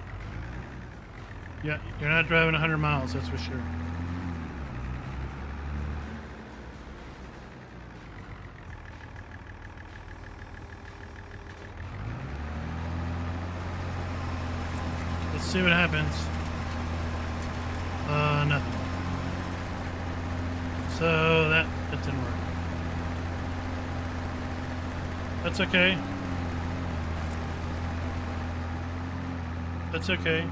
Yeah, you're not driving 100 miles, that's for sure. Let's see what happens. Nothing. So that didn't work. That's okay. That's okay.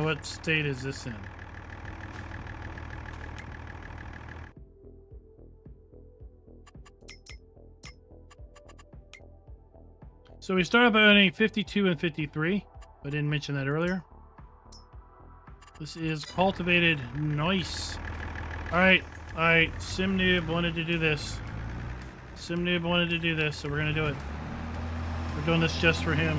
What state is this in? So we started by owning 52 and 53. I didn't mention that earlier. This is cultivated. Nice. Alright. Sim Noob wanted to do this. So we're going to do it. We're doing this just for him.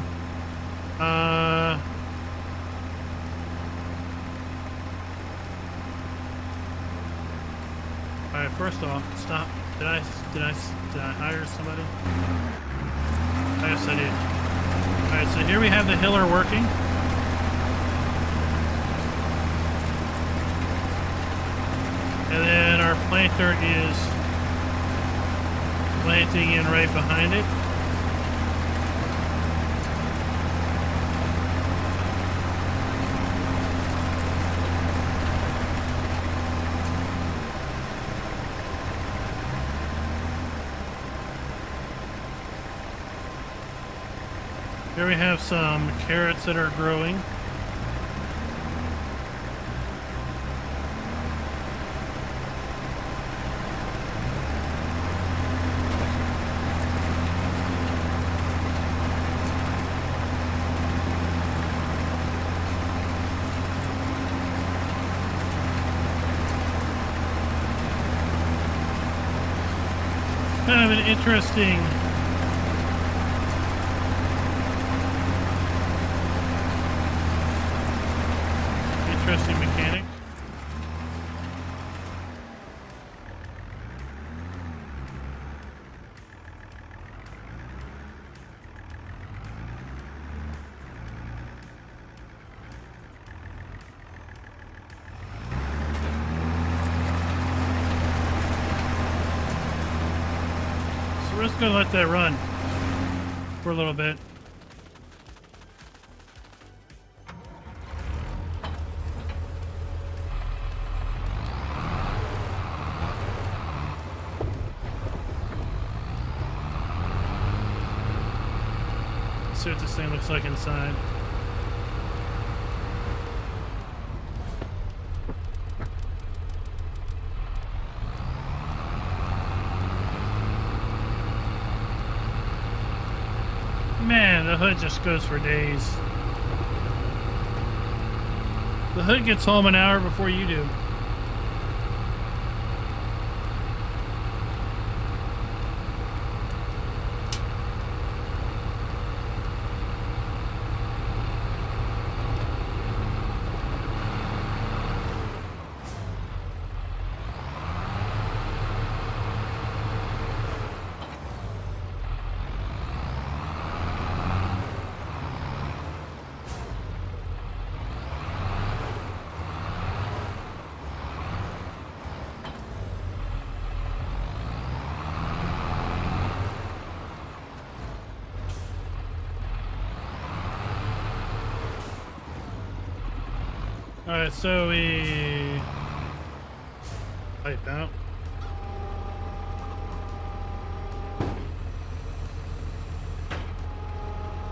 Alright, first off, stop. Did I hire somebody? I guess I did. Alright, so here we have the hiller working. And then our planter is planting in right behind it. Here we have some carrots that are growing. Kind of an interesting mechanic. So we're just gonna let that run for a little bit. See what this thing looks like inside. Man, the hood just goes for days. The hood gets home an hour before you do. Alright, so we pipe out.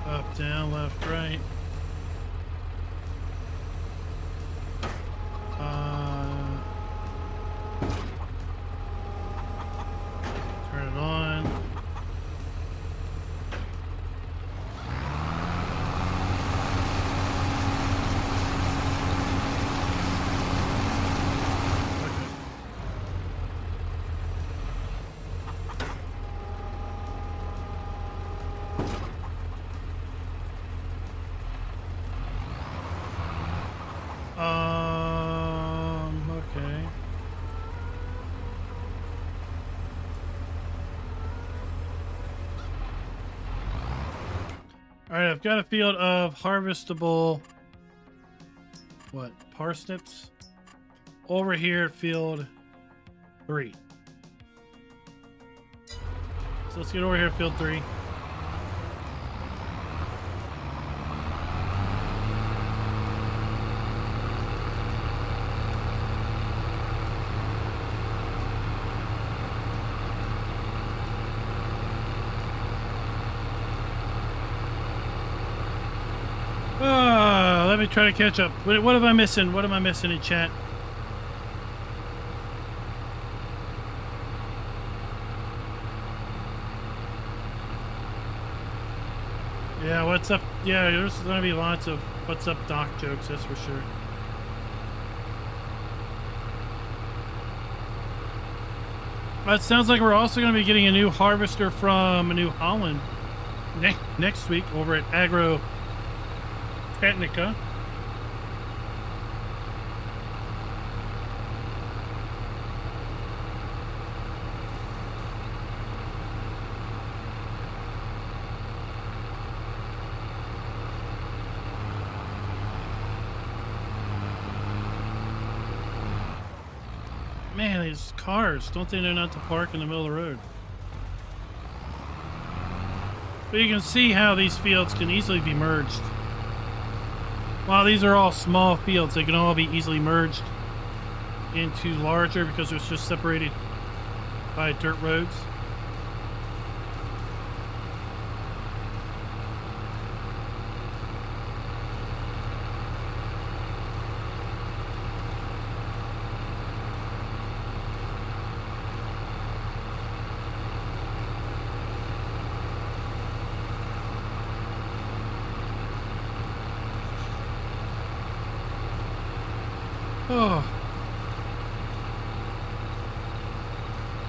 Up, down, left, right. Turn it on. Okay. All right, I've got a field of harvestable, what, parsnips? Over here, field 3. So let's get over here, field 3. Let me try to catch up. What am I missing? What am I missing in chat? Yeah, what's up? Yeah, there's gonna be lots of what's up Doc jokes, that's for sure. It sounds like we're also gonna be getting a new harvester from New Holland next week over at Agro Technica. Man, these cars, don't they know not to park in the middle of the road? But you can see how these fields can easily be merged. While these are all small fields, they can all be easily merged into larger because it's just separated by dirt roads. Oh.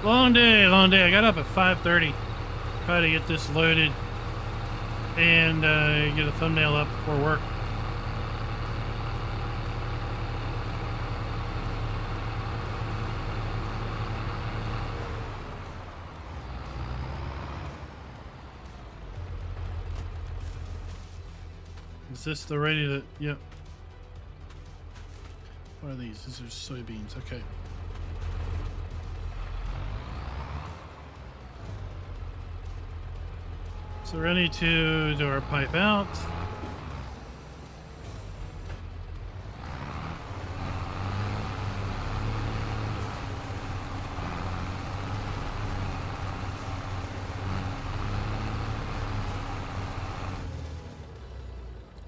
Long day, long day. I got up at 5:30. Try to get this loaded and get a thumbnail up before work. Is this the ready to... Yep. What are these? These are soybeans. Okay. So ready to do our pipe out.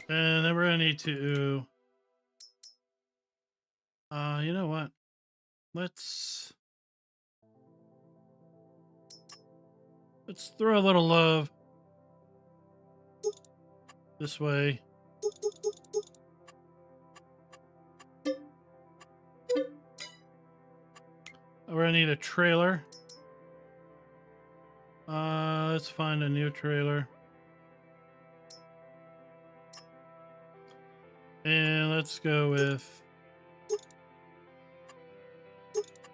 And then we're gonna need to, you know what? Let's throw a little love this way. We're gonna need a trailer. Let's find a new trailer. And let's go with...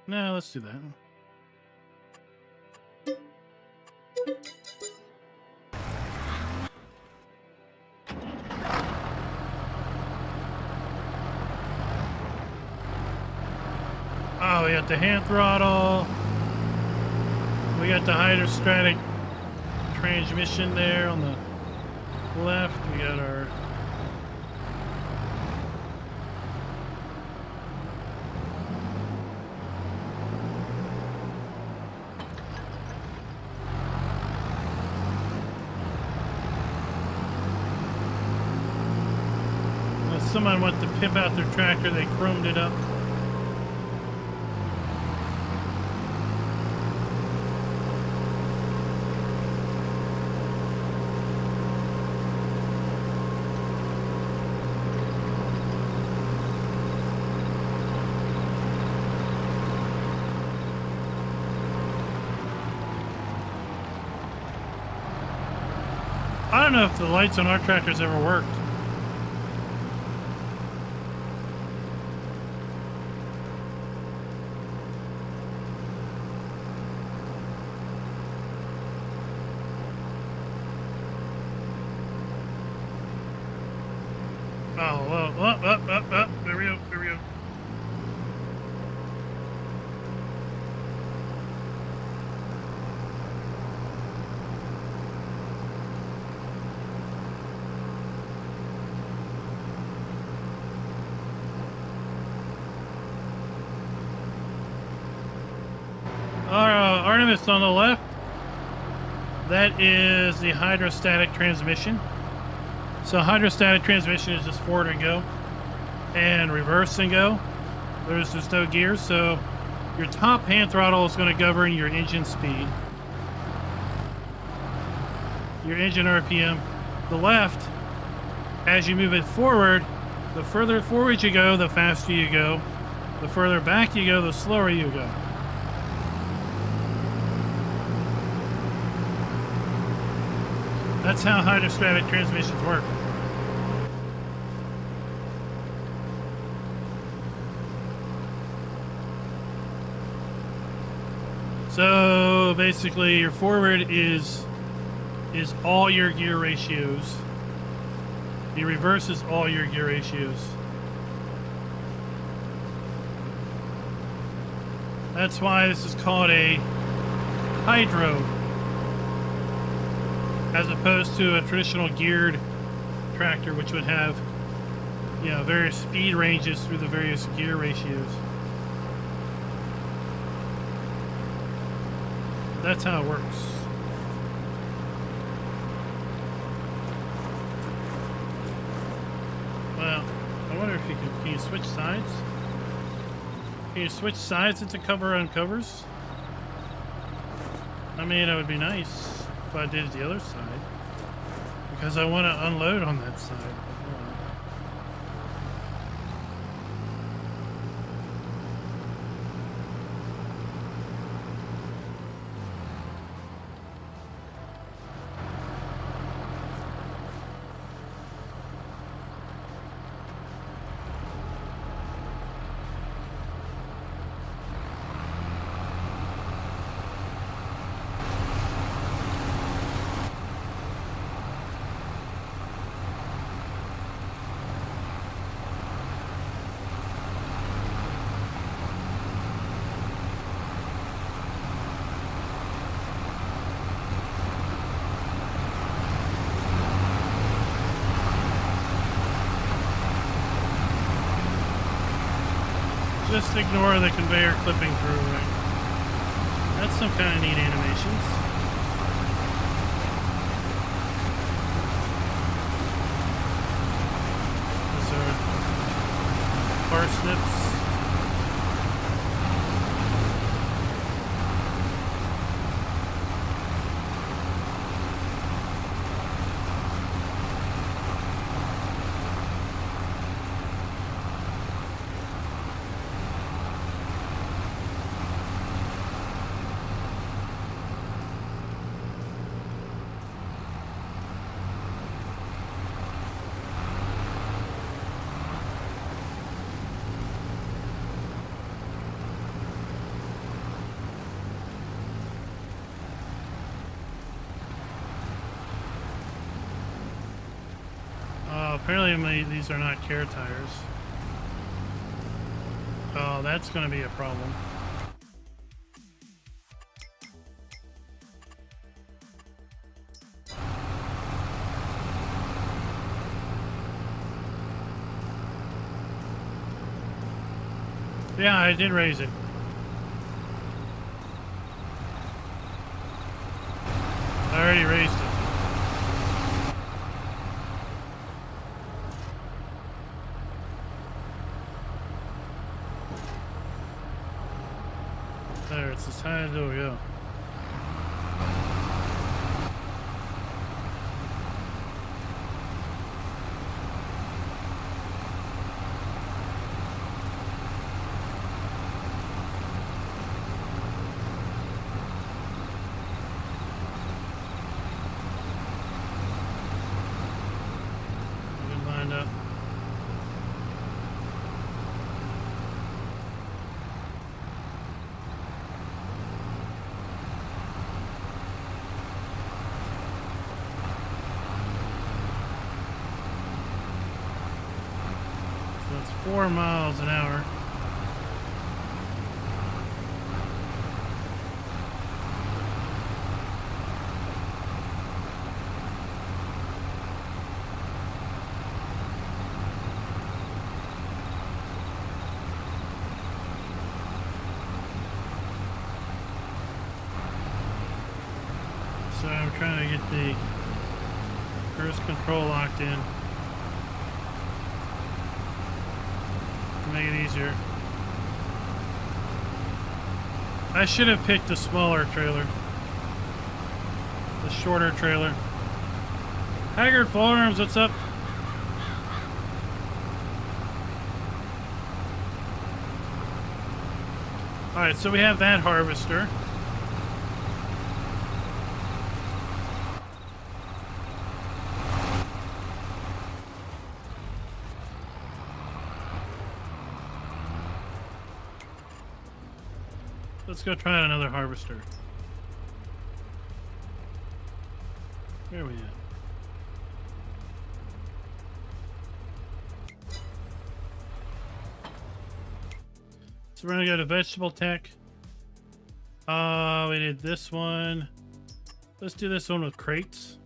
No, let's do that. Oh, we got the hand throttle. We got the hydrostatic transmission there on the left. We got our... Someone went to pimp out their tractor, they chromed it up. I don't know if the lights on our tractors ever worked. There we go, there we go. Our Artemis on the left, that is the hydrostatic transmission. So hydrostatic transmission is just forward and go and reverse and go. There's just no gears, so your top hand throttle is going to govern your engine speed, your engine RPM. The left, as you move it forward, the further forward you go, the faster you go. The further back you go, the slower you go. That's how hydrostatic transmissions work. So basically your forward is all your gear ratios. Your reverse is all your gear ratios. That's why this is called a hydro, as opposed to a traditional geared tractor, which would have, you know, various speed ranges through the various gear ratios. That's how it works. Well, I wonder if you can you switch sides? Can you switch sides into cover on covers? I mean, it would be nice if I did the other side, because I want to unload on that side. Just ignore the conveyor clipping through, right? That's some kind of neat animations. Those are parsnips. Apparently these are not care tires. Oh, that's going to be a problem. Yeah, I did raise it. I already raised it. There, it's as high as it'll go. Good lined up. It's 4 miles an hour. So I'm trying to get the cruise control locked in. Make it easier. I should have picked a smaller trailer. The shorter trailer. Haggard Farms, what's up? Alright, so we have that harvester. Let's go try out another harvester. Where are we at? So we're gonna go to vegetable tech. We did this one. Let's do this one with crates.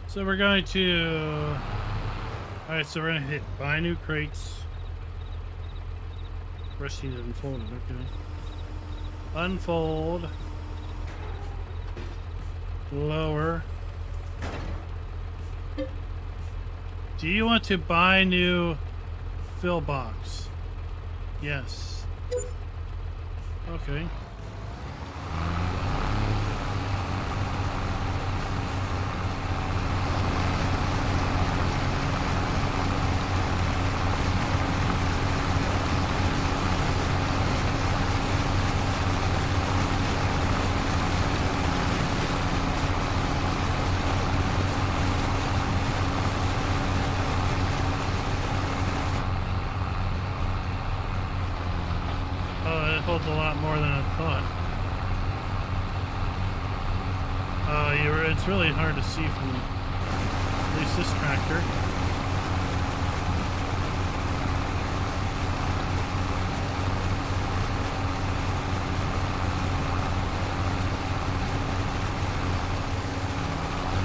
So we're going to... Alright, so we're going to hit buy new crates. First you need to unfold it, okay. Unfold. Lower. Do you want to buy new fill box? Yes. Okay. holds a lot more than I thought. It's really hard to see from at least this tractor.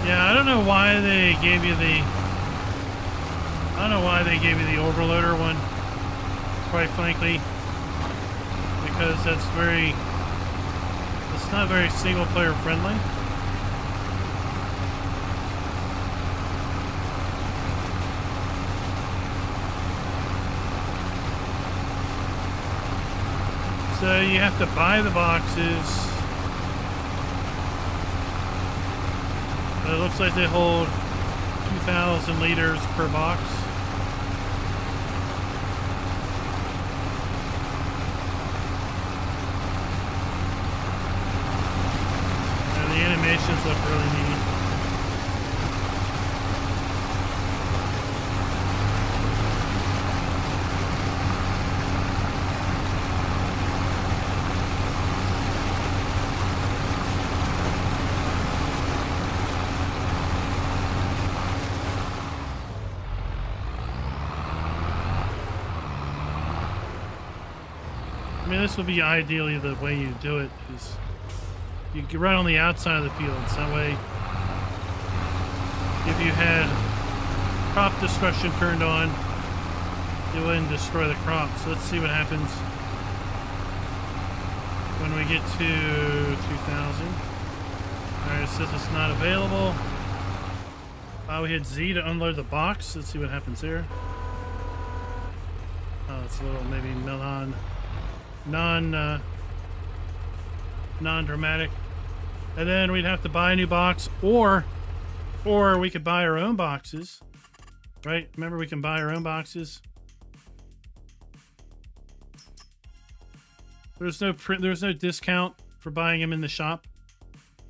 Yeah, I don't know why they gave you the... I don't know why they gave you the overloader one, quite frankly, because that's very... It's not very single player friendly. So you have to buy the boxes. It looks like they hold 2,000 liters per box. And the animations look really neat. This will be ideally the way you do it, is you get right on the outside of the fields. That way, if you had crop destruction turned on, it wouldn't destroy the crop. So let's see what happens when we get to 2,000. Alright, it says it's not available. We hit Z to unload the box. Let's see what happens there. Oh, it's a little maybe non-dramatic. And then we'd have to buy a new box, or we could buy our own boxes, right? Remember, we can buy our own boxes. There's no discount for buying them in the shop.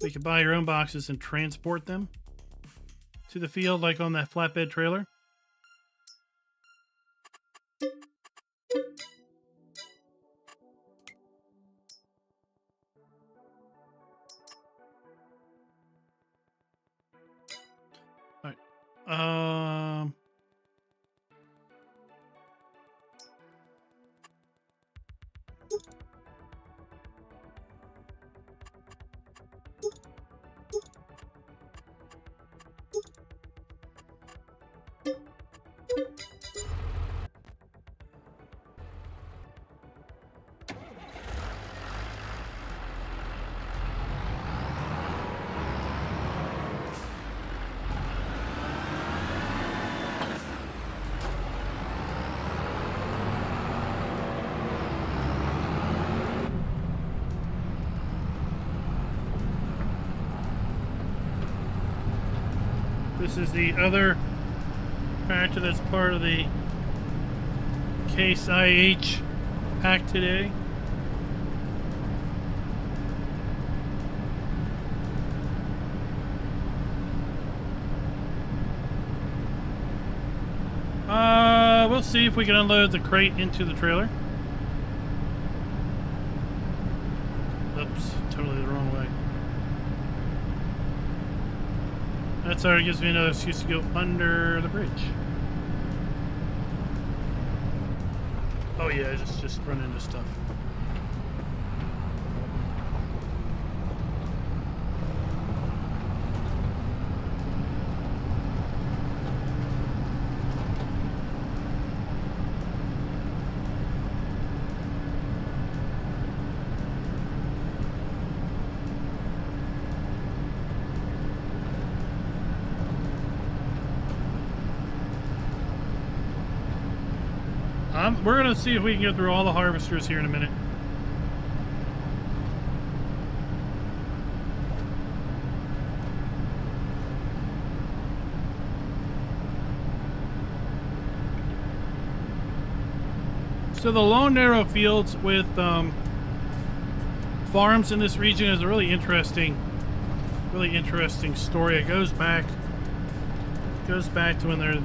You can buy your own boxes and transport them to the field, like on that flatbed trailer. This is the other tractor that's part of the Case IH pack today. We'll see if we can unload the crate into the trailer. Oops, totally the wrong way. That's already gives me another excuse to go under the bridge. Oh yeah, just run into stuff. We're going to see if we can get through all the harvesters here in a minute. So the long narrow fields with farms in this region is a really interesting story. It goes back to when they're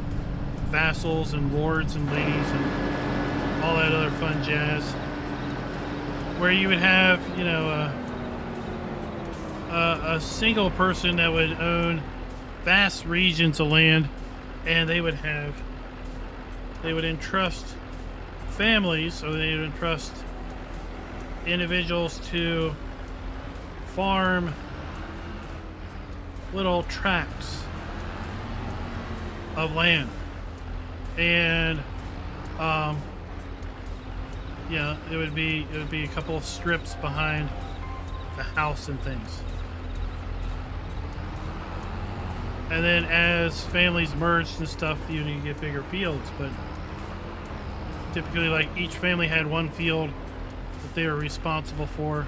vassals and lords and ladies and all that other fun jazz. where you would have, you know, a single person that would own vast regions of land, and they would entrust families, so they would entrust individuals to farm little tracts of land. And yeah, it would be a couple of strips behind the house and things. And then as families merged and stuff, you get bigger fields, but typically like each family had one field that they were responsible for.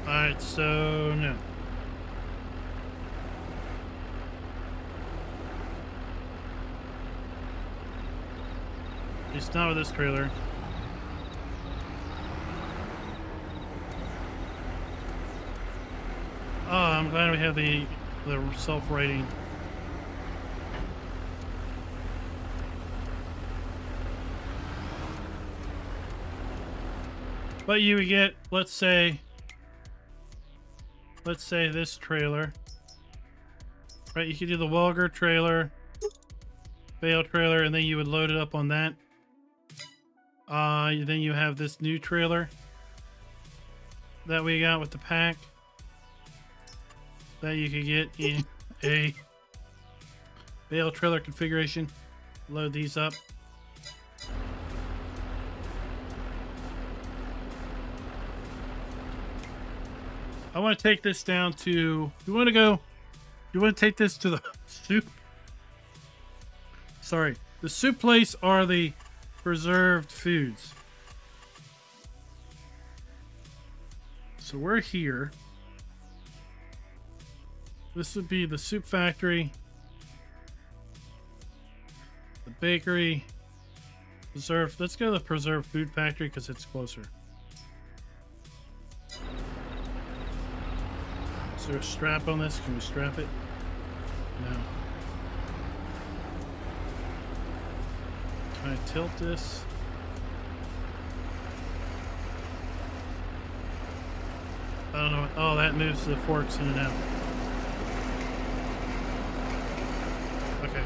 Alright, so no. It's not with this trailer. Oh, I'm glad we have the self-writing. But you would get, let's say this trailer, right? You could do the Welger trailer, Bale trailer, and then you would load it up on that. Then you have this new trailer that we got with the pack that you could get in a Bale trailer configuration. Load these up. I want to take this down to, you want to take this to the soup? Sorry. The soup place are the preserved foods. So we're here. This would be the soup factory, the bakery, preserved. Let's go to the preserved food factory because it's closer. Is there a strap on this? Can we strap it? No. Can I tilt this? I don't know. Oh, that moves the forks in and out. Okay.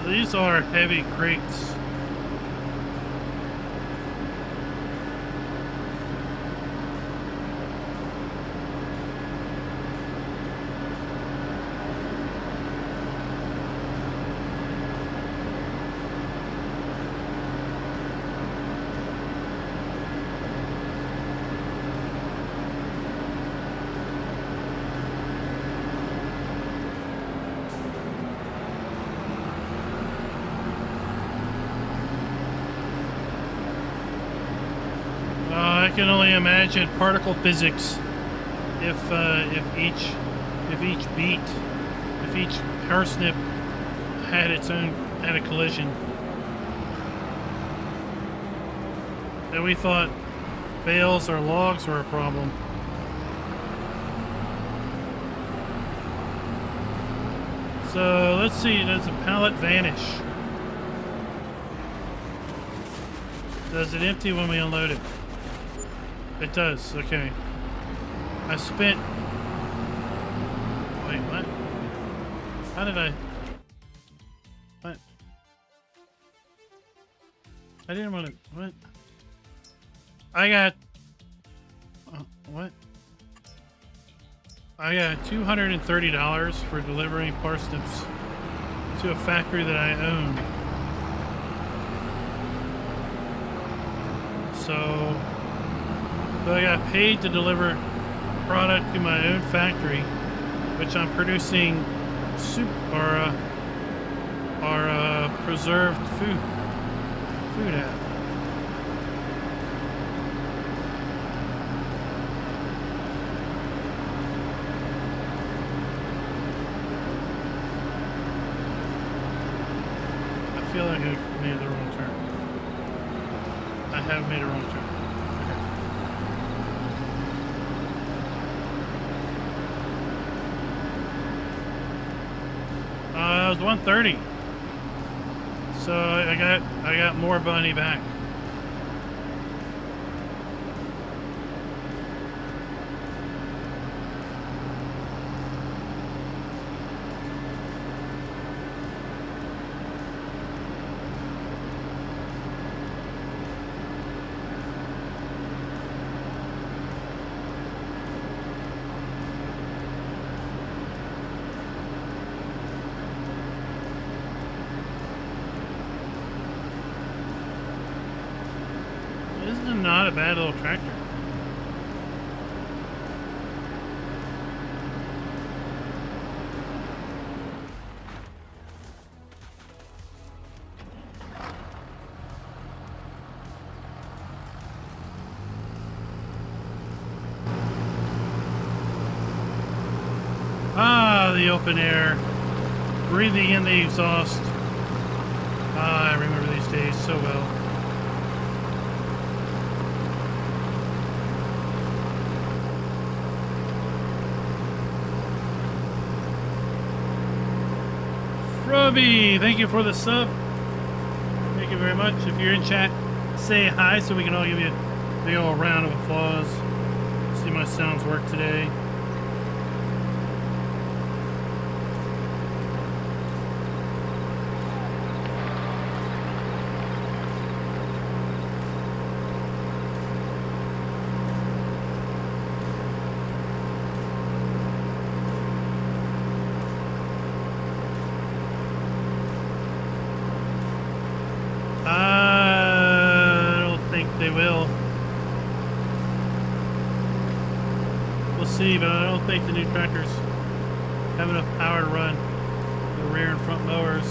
These are heavy crates. I can only imagine particle physics if each parsnip had a collision. And we thought bales or logs were a problem. So let's see, does the pallet vanish? Does it empty when we unload it? It does, okay. I spent... Wait, what? How did I... What? I didn't want to... What? I got... what? I got $230 for delivering parsnips to a factory that I own. So I got paid to deliver product to my own factory, which I'm producing soup or our preserved food at? I feel like I made the wrong turn. I have made a wrong turn. It was 130. So I got more money back. Not a bad little tractor. Ah, the open air. Breathing in the exhaust. Ah, I remember these days so well. Roby, thank you for the sub. Thank you very much. If you're in chat, say hi so we can all give you a big old round of applause. See my sounds work today. But I don't think the new tractors have enough power to run the rear and front mowers.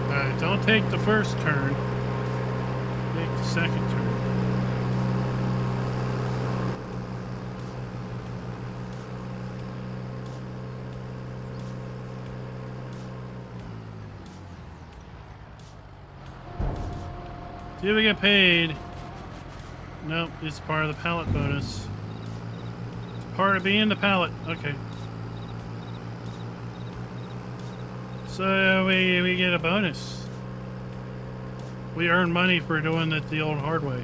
Alright, don't take the first turn. Take the second turn. Do we get paid? Nope, it's part of the pallet bonus. It's part of being the pallet. Okay. So we get a bonus. We earn money for doing it the old hard way.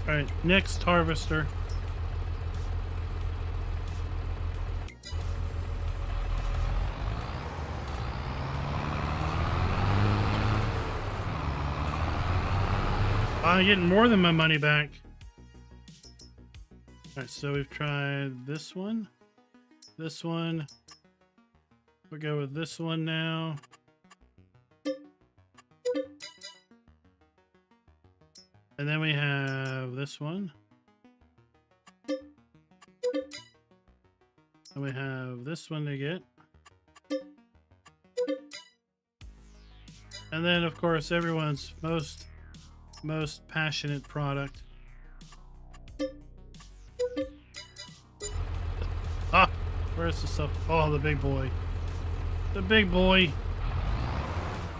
All right, next harvester. I'm getting more than my money back. All right, so we've tried this one. This one. We'll go with this one now. And then we have this one. And we have this one to get. And then, of course, everyone's most passionate product. Ah, where's the stuff? Oh, the big boy. The big boy.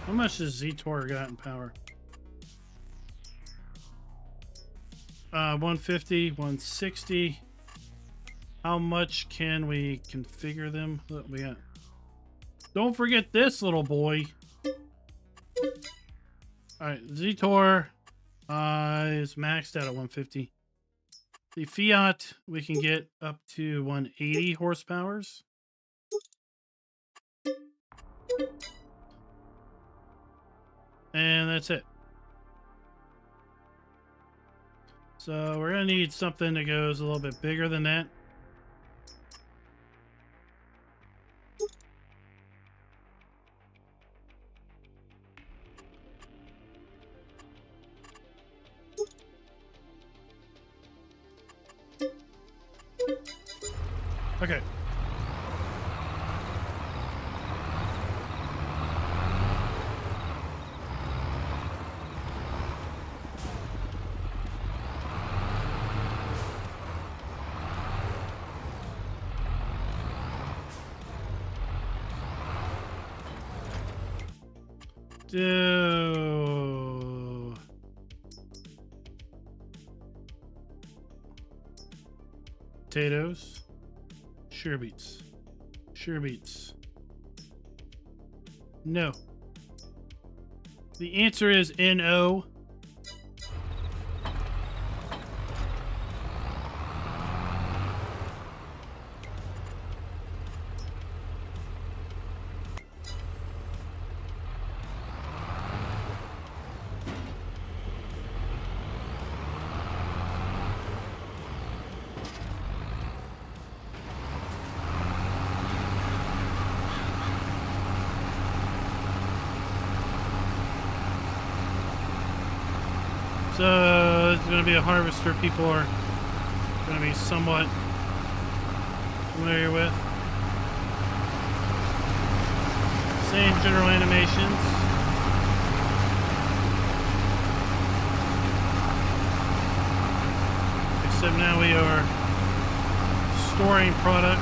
How much does Zor got in power? 150, 160. How much can we configure them? Look, we got. Don't forget this little boy. All right, Zor is maxed out at 150. The Fiat we can get up to 180 horsepowers. And that's it. So we're going to need something that goes a little bit bigger than that. Okay. Do potatoes, sure beets, sure beets. No. The answer is no. So it's going to be a harvester people are going to be somewhat familiar with. Same general animations. Except now we are storing product.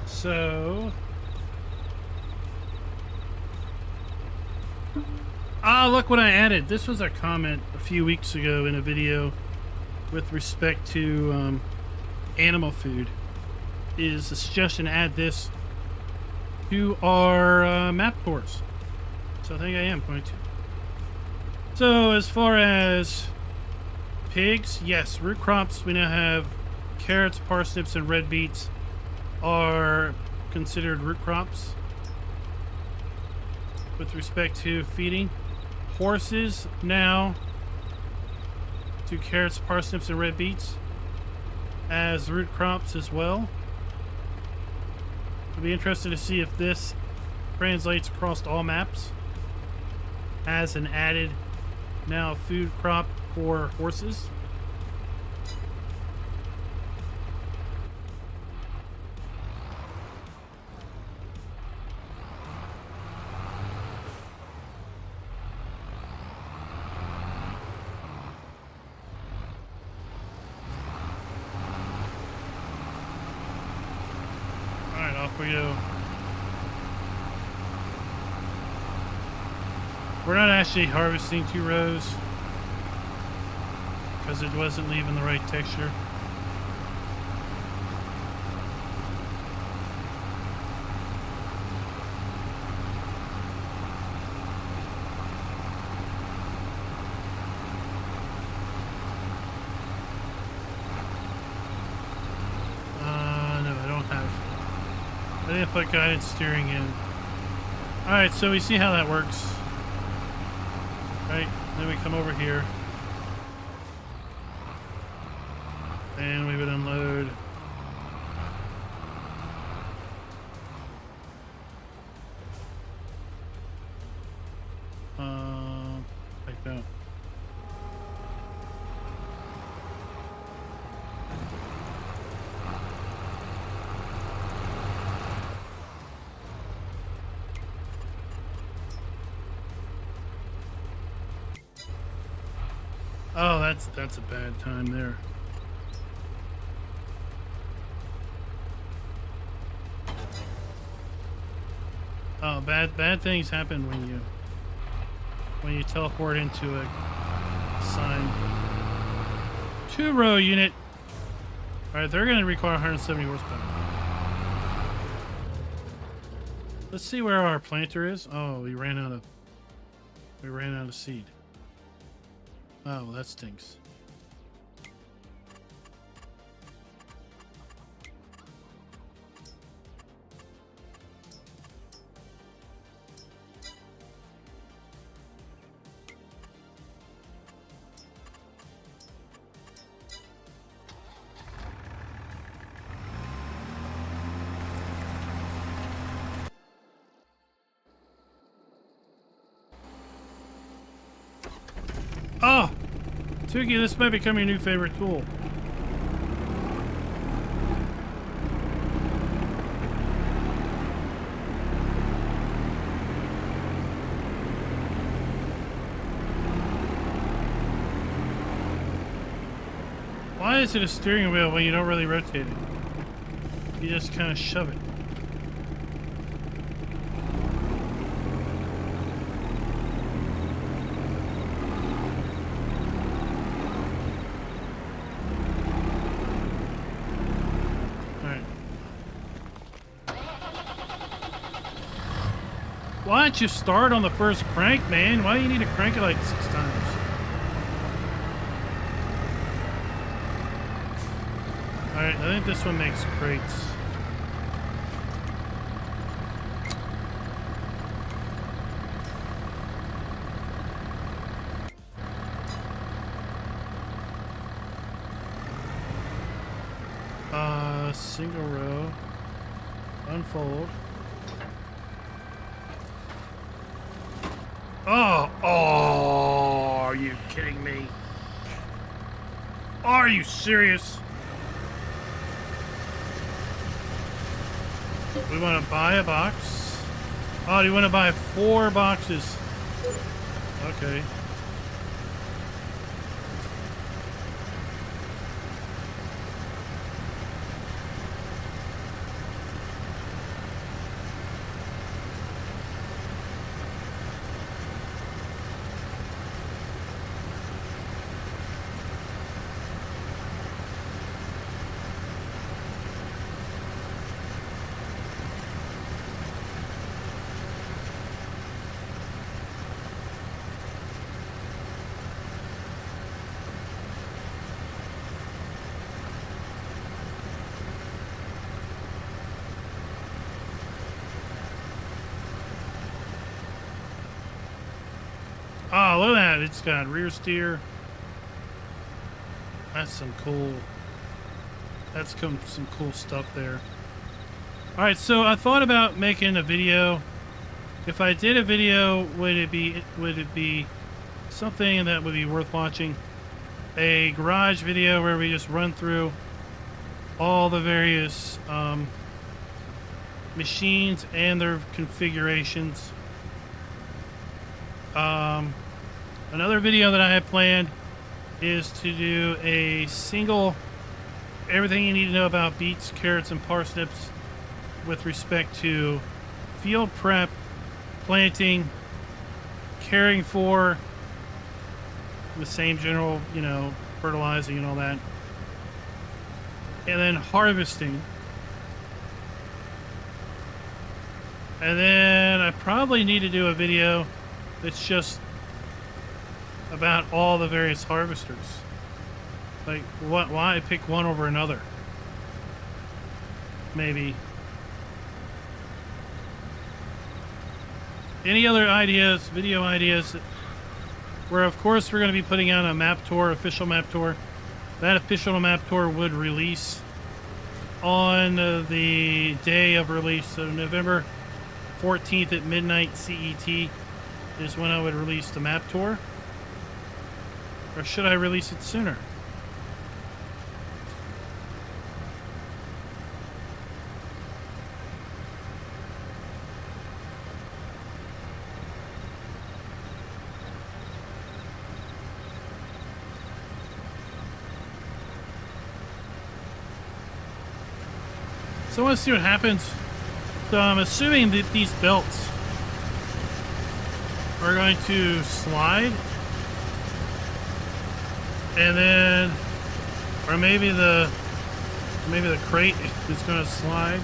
So, look what I added. This was a comment a few weeks ago in a video with respect to animal food. Is a suggestion to add this to our map course. So I think I am going to. So as far as pigs, yes, root crops, we now have carrots, parsnips, and red beets are considered root crops with respect to feeding. Horses now do carrots, parsnips, and red beets as root crops as well. It'll be interesting to see if this translates across all maps as an added now food crop for horses. We go. We're not actually harvesting 2 rows because it wasn't leaving the right texture. I didn't put guided steering in. Alright, so we see how that works. Right, then we come over here. And we would unload. Like that. Oh, that's a bad time there. Oh, bad things happen when you teleport into a sign. 2-row unit. All right, they're going to require 170 horsepower. Let's see where our planter is. Oh, we ran out of seed. Oh, well, that stinks. Oh! Tuki, this might become your new favorite tool. Why is it a steering wheel when you don't really rotate it? You just kind of shove it. Alright. Why don't you start on the first crank, man? Why do you need to crank it like 6 times? Alright, I think this one makes crates. Single row. Unfold. Oh! Oh! Are you kidding me? Are you serious? We want to buy a box. Oh, do you want to buy 4 boxes? Okay. Oh, look at that. It's got rear steer. That's some cool... That's some cool stuff there. Alright, so I thought about making a video. If I did a video, would it be something that would be worth watching? A garage video where we just run through all the various machines and their configurations. Another video that I have planned is to do a single everything you need to know about beets, carrots, and parsnips with respect to field prep, planting, caring for, the same general, you know, fertilizing and all that, and then harvesting. And then I probably need to do a video that's just about all the various harvesters. Like, why pick one over another? Maybe. Any other ideas, video ideas? Where, of course, we're going to be putting out a map tour, official map tour. That official map tour would release on the day of release, so November 14th at midnight CET is when I would release the map tour. Or should I release it sooner? So I want to see what happens. So I'm assuming that these belts are going to slide. And then, or maybe the crate is going to slide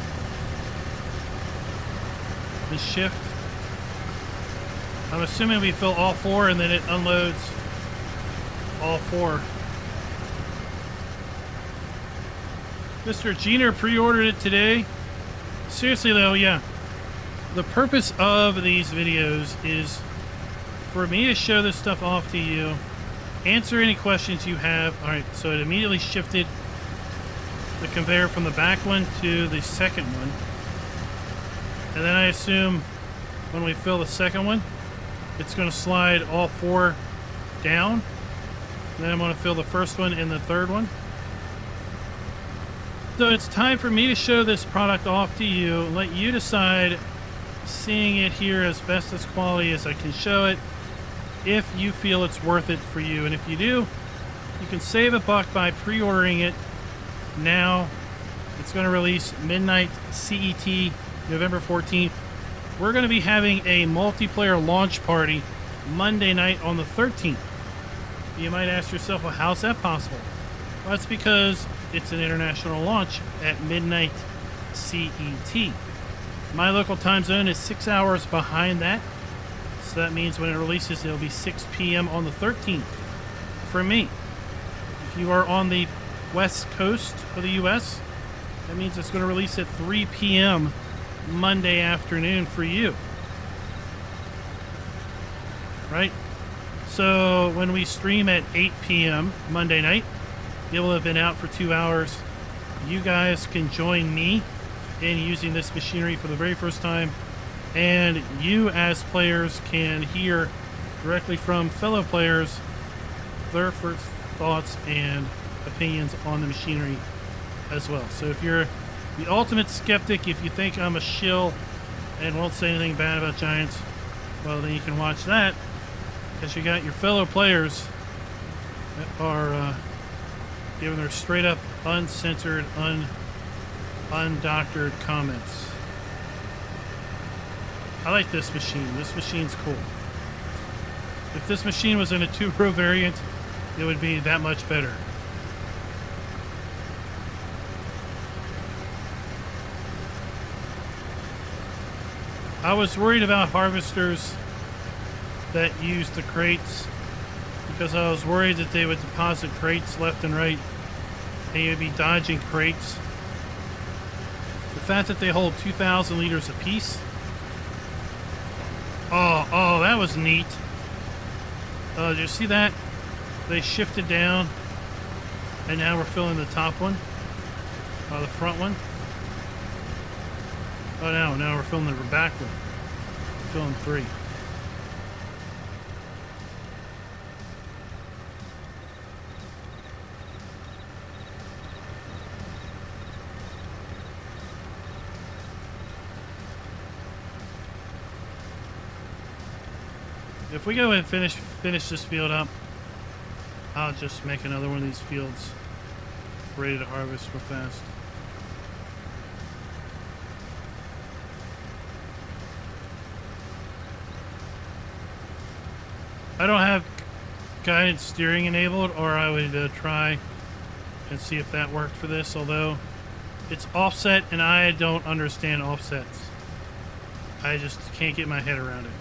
and shift. I'm assuming we fill all 4 and then it unloads all 4. Mr. Jeaner pre-ordered it today. Seriously though, yeah. The purpose of these videos is for me to show this stuff off to you. Answer any questions you have. Alright, so it immediately shifted the conveyor from the back one to the second one. And then I assume when we fill the second one, it's going to slide all 4 down. Then I'm going to fill the first one and the third one. So it's time for me to show this product off to you, let you decide, seeing it here as best as quality as I can show it, if you feel it's worth it for you. And if you do, you can save $1 by pre-ordering it now. It's going to release midnight CET, November 14th. We're going to be having a multiplayer launch party Monday night on the 13th. You might ask yourself, well, how's that possible? Well, that's because it's an international launch at midnight CET. My local time zone is 6 hours behind that. So that means when it releases, it'll be 6 p.m. on the 13th for me. If you are on the west coast of the U.S., that means it's going to release at 3 p.m. Monday afternoon for you. Right? So when we stream at 8 p.m. Monday night, it will have been out for 2 hours. You guys can join me in using this machinery for the very first time, and you as players can hear directly from fellow players their first thoughts and opinions on the machinery as well. So if you're the ultimate skeptic, if you think I'm a shill and won't say anything bad about Giants, well, then you can watch that, because you got your fellow players that are giving their straight up, uncensored, undoctored comments. I like this machine. This machine's cool. If this machine was in a 2-row variant, it would be that much better. I was worried about harvesters that use the crates, because I was worried that they would deposit crates left and right and you'd be dodging crates. The fact that they hold 2,000 liters apiece. Oh, that was neat. Did you see that? They shifted down and now we're filling the top one. The front one. Oh, now we're filling the back one. We're filling 3. If we go and finish this field up, I'll just make another one of these fields ready to harvest real fast. I don't have guided steering enabled, or I would try and see if that worked for this, although it's offset and I don't understand offsets. I just can't get my head around it.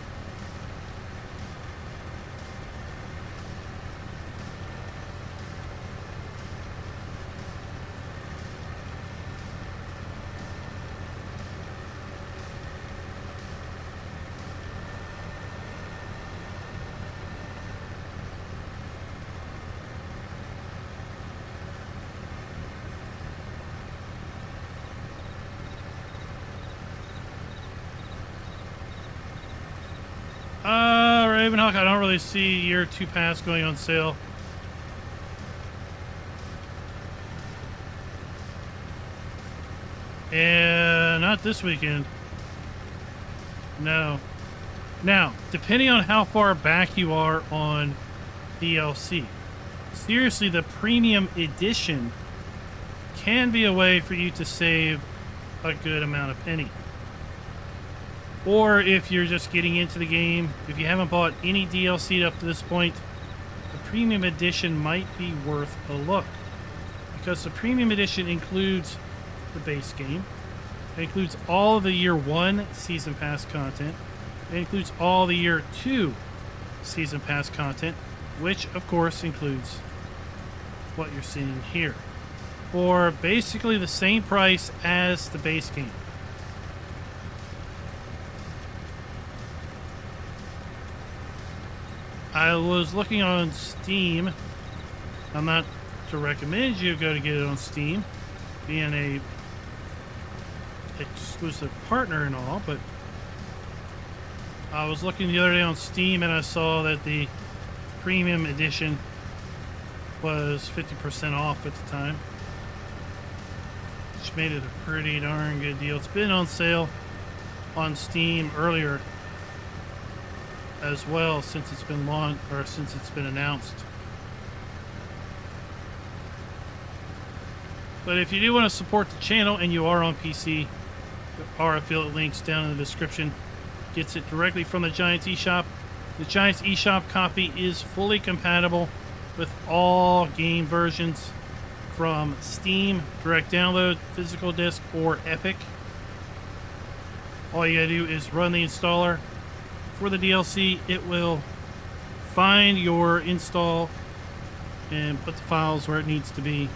Ravenhawk, I don't really see year 2 pass going on sale. And not this weekend. No. Now, depending on how far back you are on DLC, seriously, the premium edition can be a way for you to save a good amount of penny. Or if you're just getting into the game, if you haven't bought any DLC up to this point, the premium edition might be worth a look. Because the premium edition includes the base game. It includes all of the year 1 season pass content. It includes all the year 2 season pass content, which of course includes what you're seeing here, for basically the same price as the base game. I was looking on Steam. I'm not to recommend you go to get it on Steam, being a exclusive partner and all, but I was looking the other day on Steam and I saw that the premium edition was 50% off at the time, which made it a pretty darn good deal. It's been on sale on Steam earlier as well since it's been launched, or since it's been announced. But if you do want to support the channel and you are on PC, our affiliate links down in the description gets it directly from the Giants Eshop. The Giants Eshop copy is fully compatible with all game versions from Steam, direct download, physical disc, or Epic. All you gotta do is run the installer. For the DLC, it will find your install and put the files where it needs to be.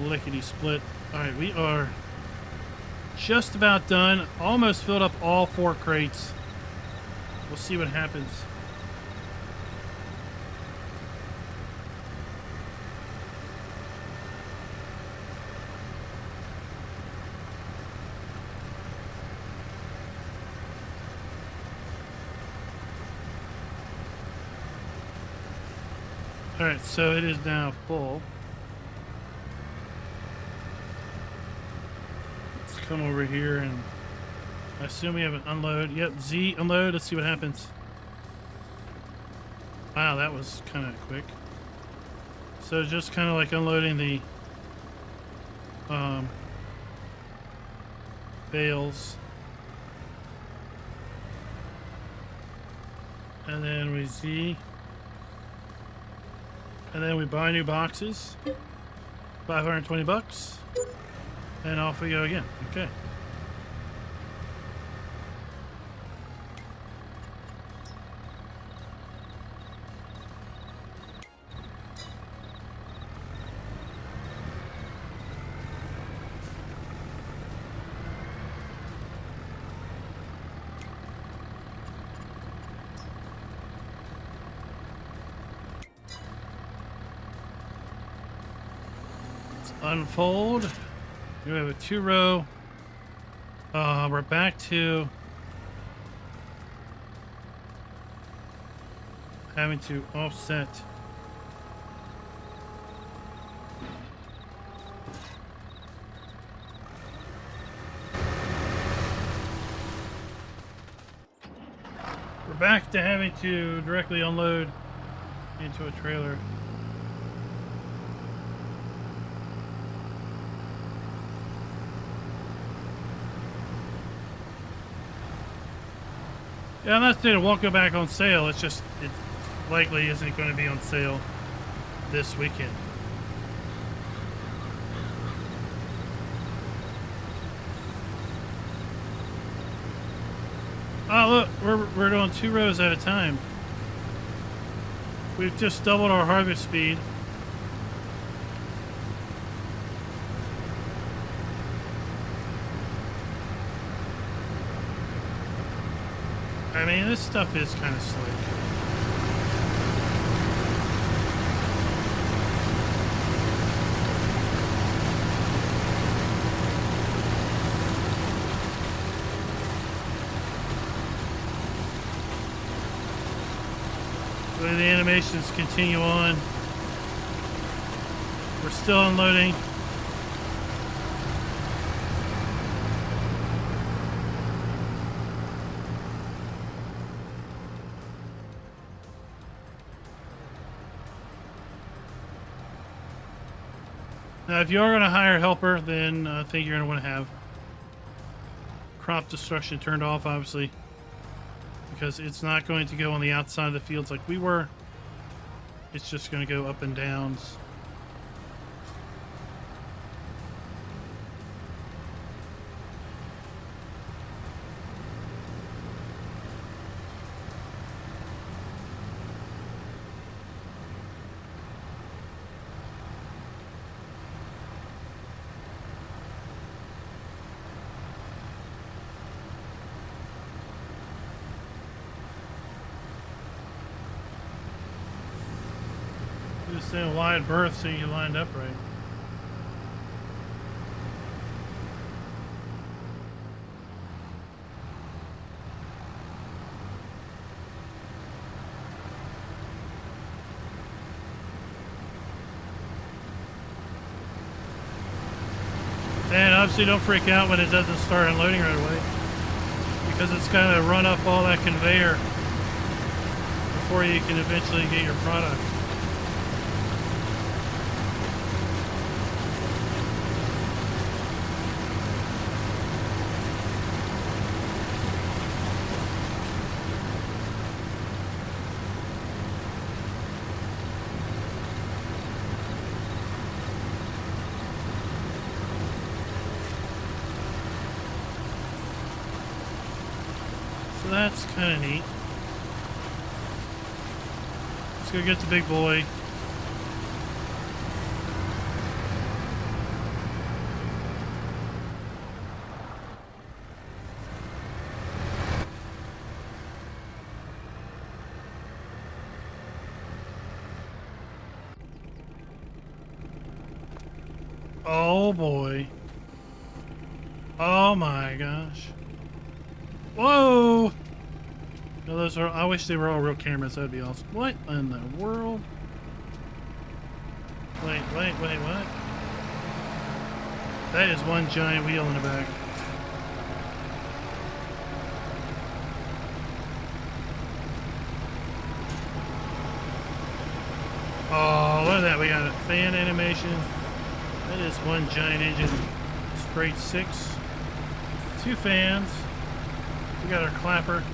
Lickety split. Alright, we are just about done. Almost filled up all 4 crates. We'll see what happens. Alright, so it is now full. Let's come over here and I assume we have an unload. Yep, Z unload. Let's see what happens. Wow, that was kind of quick. So just kind of like unloading the bales. And then we Z. And then we buy new boxes. 520 bucks. And off we go again. Okay. Unfold. We have a 2-row. We're back to having to offset. We're back to having to directly unload into a trailer. Yeah, I'm not saying it won't go back on sale. It's just, it likely isn't going to be on sale this weekend. Oh, look, we're doing 2 rows at a time. We've just doubled our harvest speed. I mean, this stuff is kind of slick. So the animations continue on. We're still unloading. Now, if you are going to hire a helper, then I think you're going to want to have crop destruction turned off, obviously, because it's not going to go on the outside of the fields like we were. It's just going to go up and downs. Just in a wide berth so you lined up right. And obviously don't freak out when it doesn't start unloading right away, because it's got to run up all that conveyor before you can eventually get your product. So that's kind of neat. Let's go get the big boy. Oh boy. Oh my gosh. Whoa! No, those are. I wish they were all real cameras. That'd be awesome. What in the world? Wait, what? That is one giant wheel in the back. Oh, look at that. We got a fan animation. That is one giant engine. Straight 6. 2 fans. We got our clapper.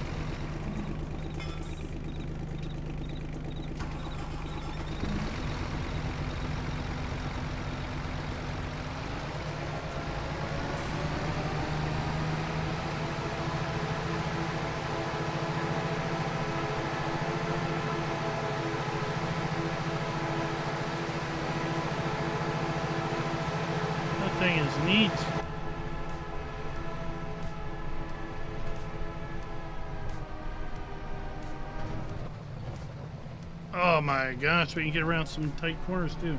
That thing is neat. Oh my gosh, we can get around some tight corners too.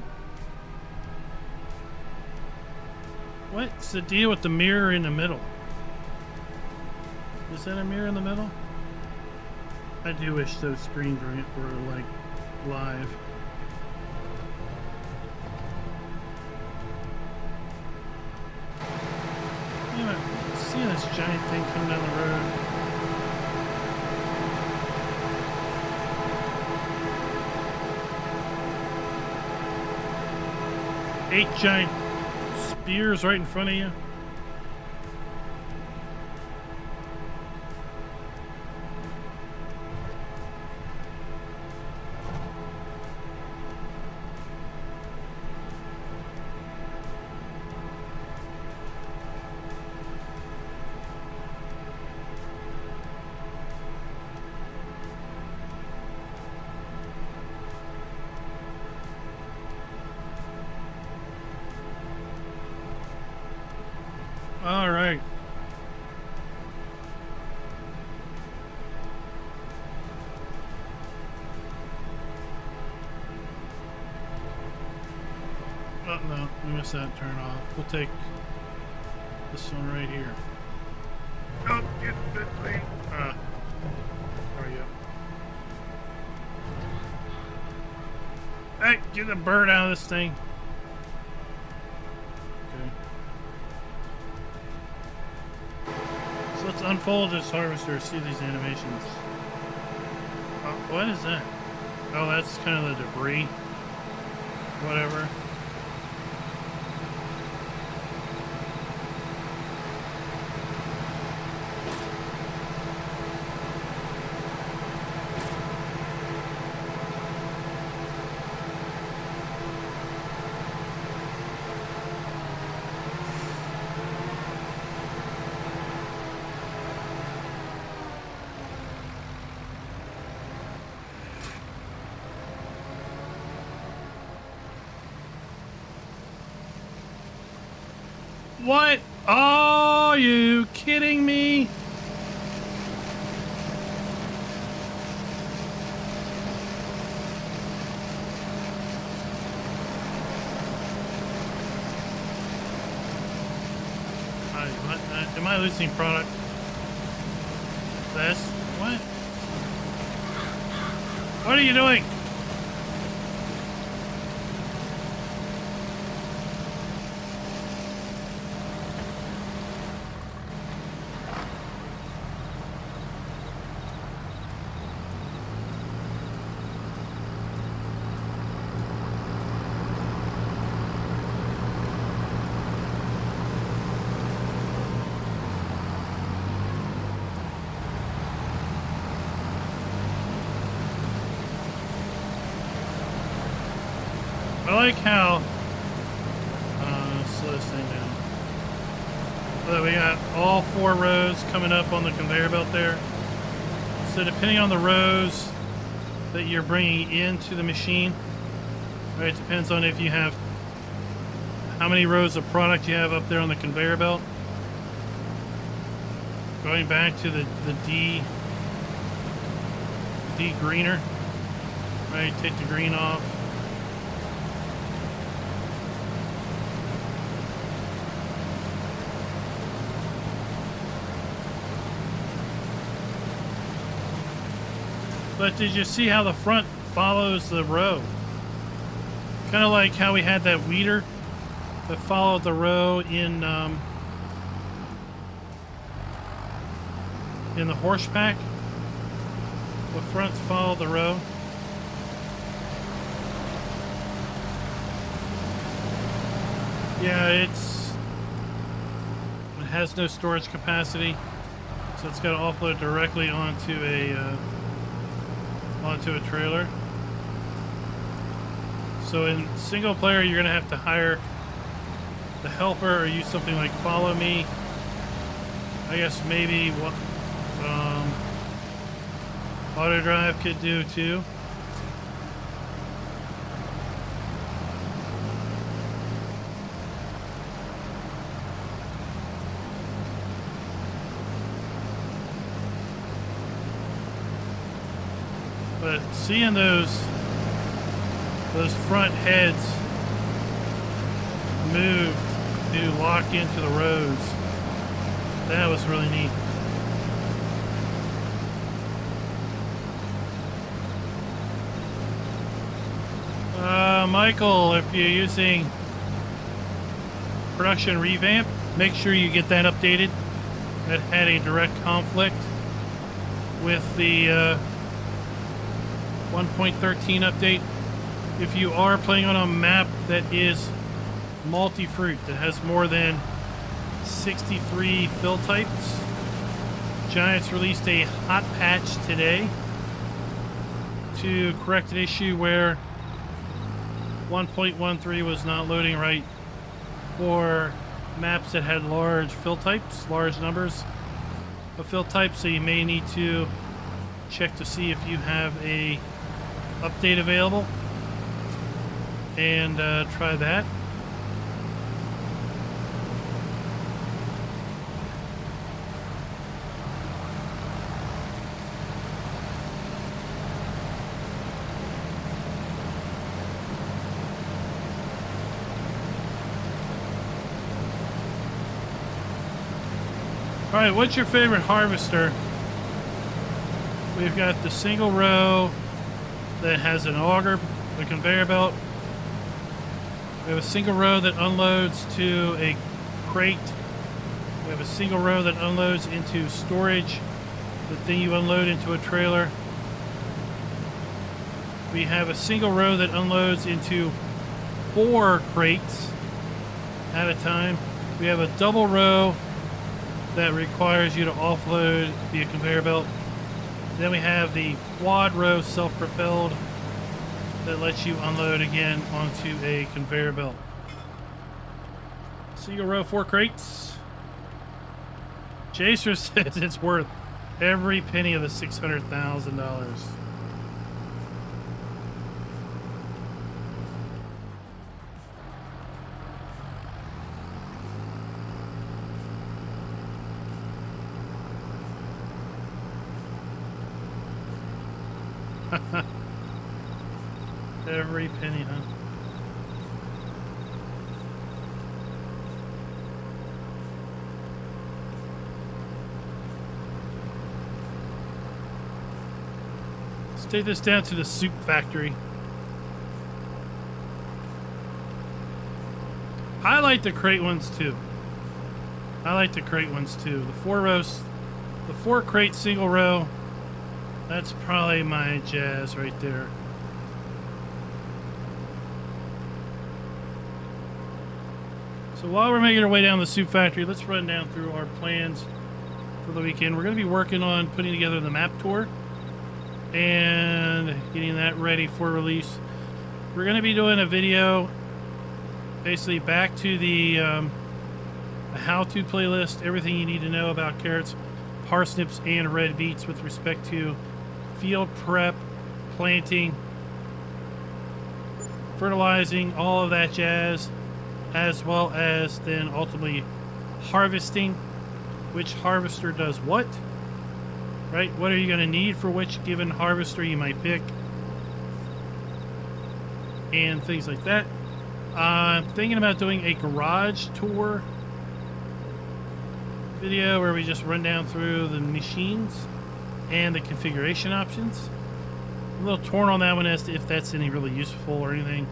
What's the deal with the mirror in the middle? Is that a mirror in the middle? I do wish those screens were like live. Yeah, I'm seeing this giant thing coming down the road. Eight giant spears right in front of you. All right. Oh no, we missed that turn off. We'll take this one right here. Oh, get that thing. There we go. Hey, get the bird out of this thing. Let's unfold this harvester, see these animations. Oh, what is that? Oh, that's kind of the debris. Whatever. What? Are you kidding me? Am I losing product? This? What? What are you doing? I like how, slow this thing down. So we got all 4 rows coming up on the conveyor belt there. So depending on the rows that you're bringing into the machine, right, it depends on if you have how many rows of product you have up there on the conveyor belt. Going back to the D greener, right, take the green off. But did you see how the front follows the row? Kind of like how we had that weeder that followed the row in the horse pack. The fronts follow the row. Yeah, it has no storage capacity, so it's got to offload directly onto a trailer. So in single player, you're gonna have to hire the helper or use something like Follow Me. I guess maybe what auto drive could do too. But seeing those front heads moved to lock into the rows, that was really neat. Michael, if you're using production revamp, make sure you get that updated. That had a direct conflict with the 1.13 update. If you are playing on a map that is multi-fruit, that has more than 63 fill types, Giants released a hot patch today to correct an issue where 1.13 was not loading right for maps that had large fill types, large numbers of fill types, so you may need to check to see if you have a update available and try that. All right, what's your favorite harvester? We've got the single row that has an auger, the conveyor belt. We have a single row that unloads to a crate. We have a single row that unloads into storage, the thing you unload into a trailer. We have a single row that unloads into 4 crates at a time. We have a double row that requires you to offload via conveyor belt. Then we have the quad row self-propelled that lets you unload again onto a conveyor belt. Single row 4 crates. Chaser says it's worth every penny of the $600,000. Every penny, huh? Let's take this down to the soup factory. I like the crate ones too. The 4 rows, the 4 crate single row. That's probably my jazz right there. So while we're making our way down the soup factory, let's run down through our plans for the weekend. We're going to be working on putting together the map tour and getting that ready for release. we're going to be doing a video basically back to the how-to playlist, everything you need to know about carrots, parsnips, and red beets with respect to field prep, planting, fertilizing, all of that jazz, as well as then ultimately harvesting, which harvester does what, right? What are you going to need for which given harvester you might pick, and things like that. I'm thinking about doing a garage tour video where we just run down through the machines and the configuration options. I'm a little torn on that one as to if that's any really useful or anything.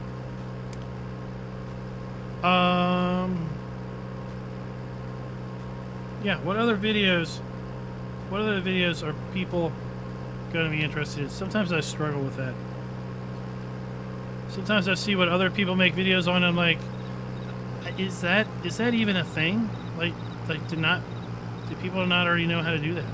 Yeah, what other videos are people going to be interested in? Sometimes I struggle with that. Sometimes I see what other people make videos on, and I'm like, is that even a thing? Like do people not already know how to do that?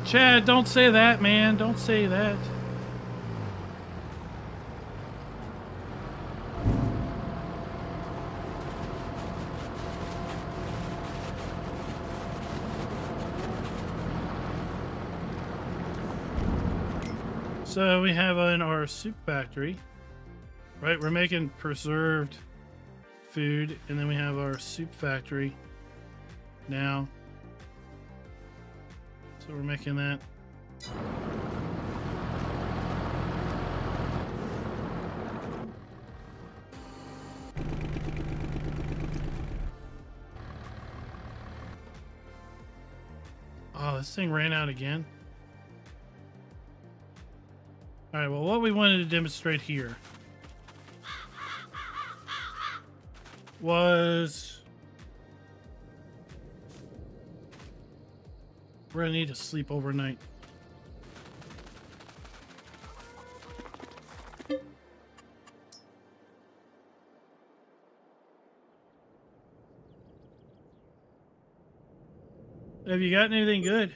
Chad, don't say that, man. Don't say that. So we have in our soup factory, right? We're making preserved food, and then we have our soup factory now. So we're making that. Oh, this thing ran out again. All right, well, what we wanted to demonstrate here was we're gonna need to sleep overnight. Have you gotten anything good?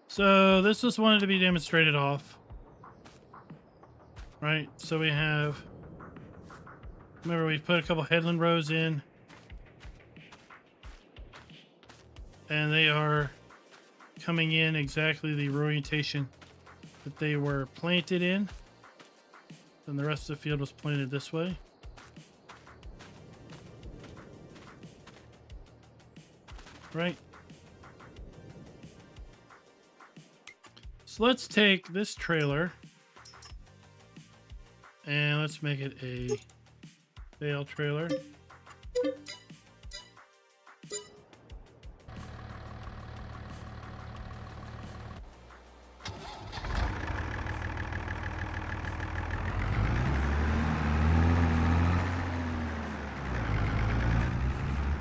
So this just wanted to be demonstrated off. Right, so we have, remember we put a couple headland rows in, and they are coming in exactly the orientation that they were planted in. Then the rest of the field was planted this way. Right. So let's take this trailer and let's make it a bale trailer.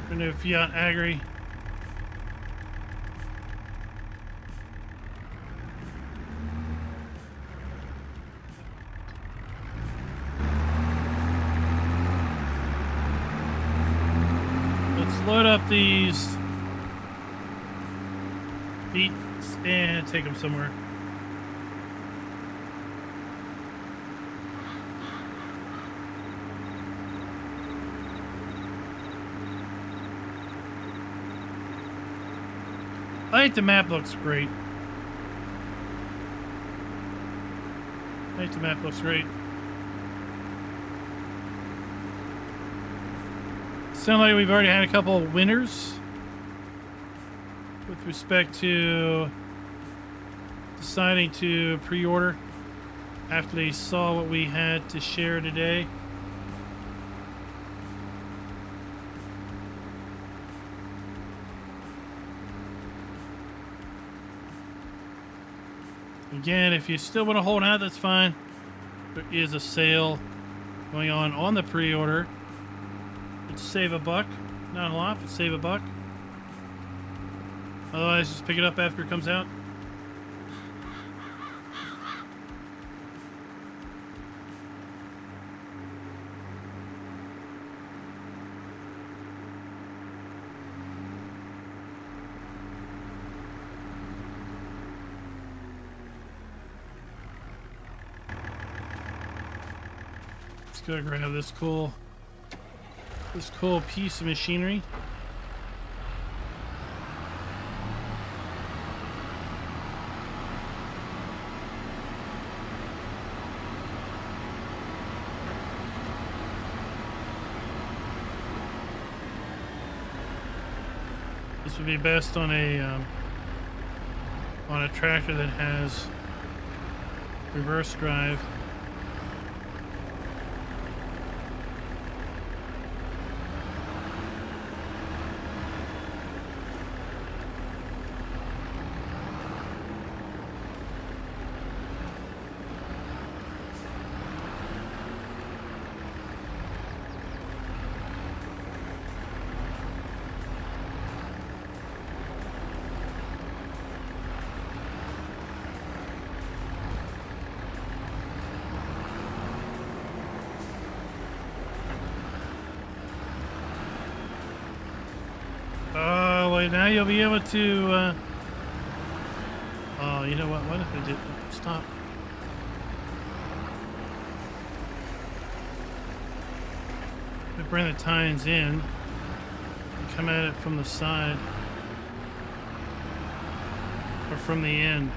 We're gonna do Fiat Agri. Load up these beets and take them somewhere. I think the map looks great. Sound like we've already had a couple of winners with respect to deciding to pre-order after they saw what we had to share today. Again, if you still want to hold out, that's fine. There is a sale going on the pre-order. Save a buck. Not a lot, but save a buck. Otherwise, just pick it up after it comes out. Let's go grab this cool piece of machinery. This would be best on a tractor that has reverse drive. Now you'll be able to, oh, you know what if I did stop? We bring the tines in and come at it from the side or from the end.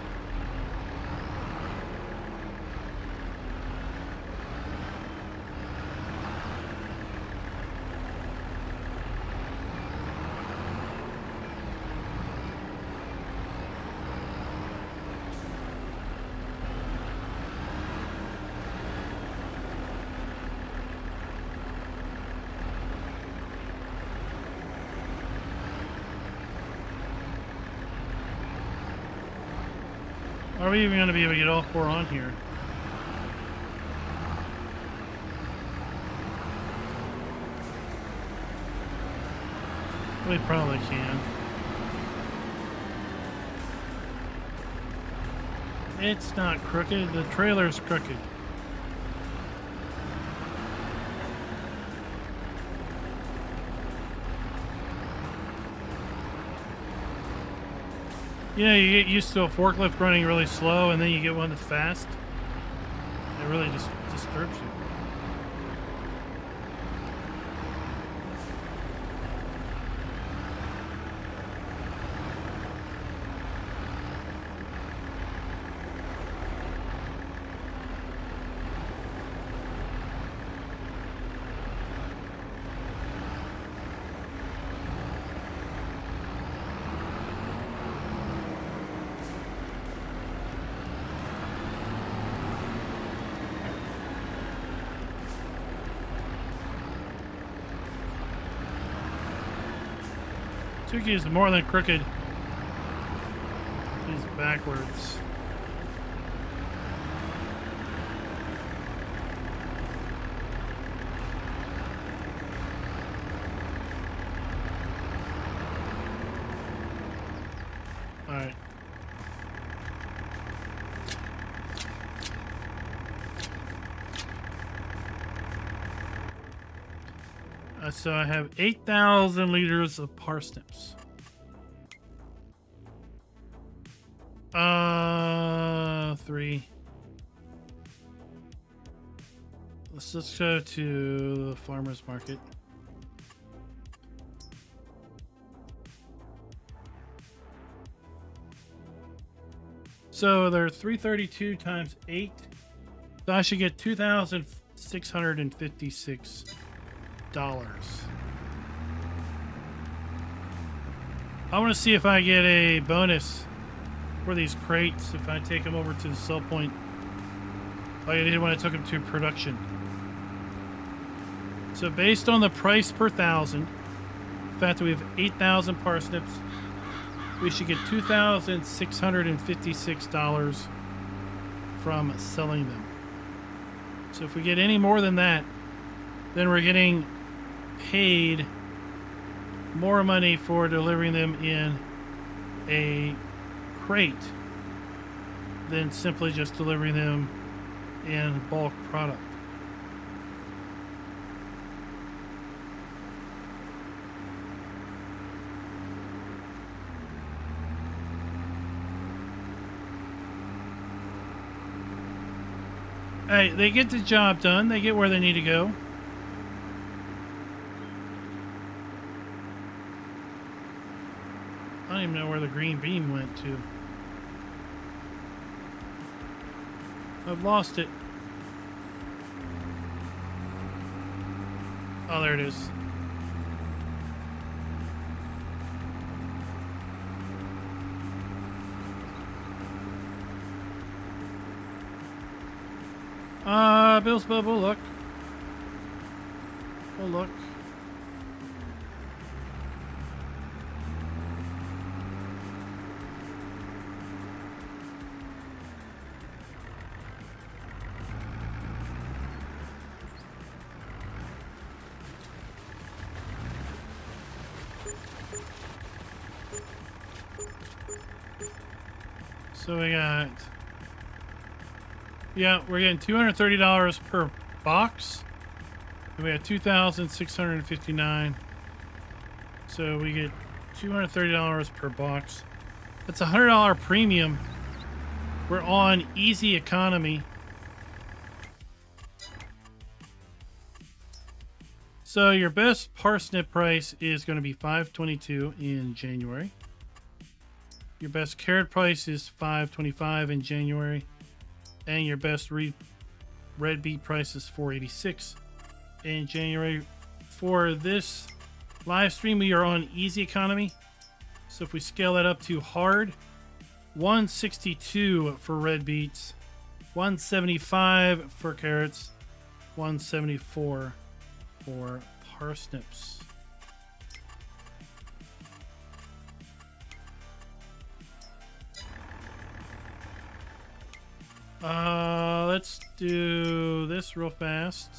Are we even going to be able to get all four on here? We probably can. It's not crooked. The trailer's crooked. Yeah, you get used to a forklift running really slow, and then you get one that's fast. It really just disturbs you. Tuki is more than crooked. He's backwards. All right. So I have 8,000 liters of parsnips. 3. Let's just go to the farmer's market. So they're 332 times 8. So I should get $2,656. I want to see if I get a bonus for these crates if I take them over to the sell point like I did when I took them to production. So based on the price per thousand, the fact that we have 8,000 parsnips, we should get $2,656 from selling them. So if we get any more than that, then we're getting paid more money for delivering them in a crate than simply just delivering them in bulk product. Hey, they get the job done. They get where they need to go. I don't even know where the green beam went to. I've lost it. Oh, there it is. Bill's bubble, look. Oh, look. So we got... Yeah, we're getting $230 per box. And we have 2,659. So we get $230 per box. That's a $100 premium. We're on easy economy. So your best parsnip price is going to be $5.22 in January. Your best carrot price is $5.25 in January. And your best red beet price is $4.86 in January. For this live stream, we are on easy economy. So if we scale that up to hard, $162 for red beets, $175 for carrots, $174 for parsnips. Let's do this real fast.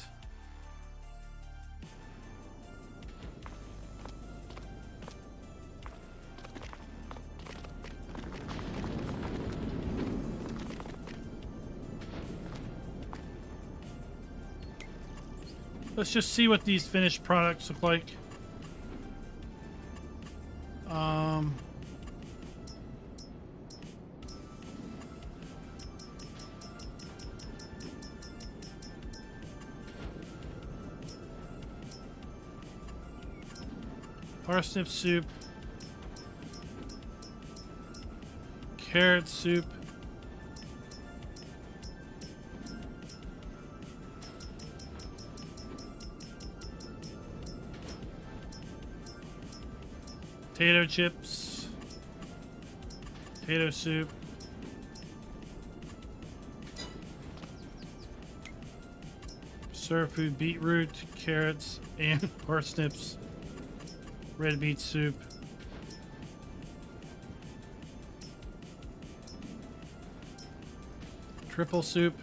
Let's just see what these finished products look like. Parsnip soup, carrot soup, potato chips, potato soup, serve food, beetroot, carrots, and parsnips. Red beet soup. Triple soup.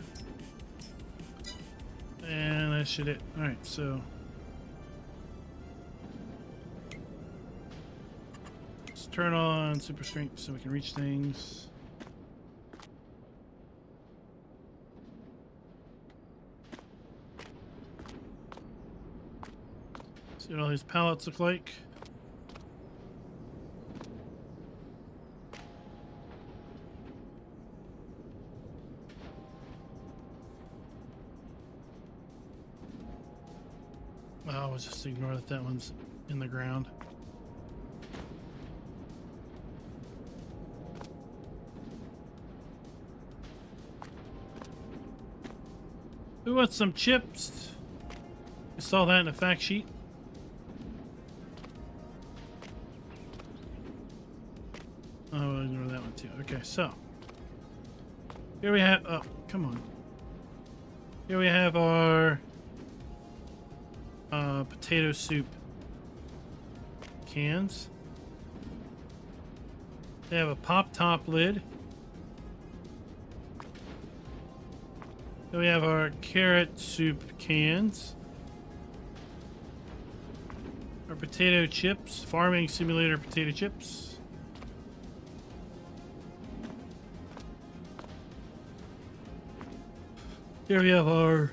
And that should it. Alright, so let's turn on super strength so we can reach things. See what all these pallets look like. I'll just ignore that that one's in the ground. Who wants some chips? I saw that in a fact sheet. Oh, I'll ignore that one too. Okay, so here we have, oh, come on. Here we have our potato soup cans. They have a pop top lid. Then we have our carrot soup cans. Our potato chips, farming simulator potato chips. Here we have our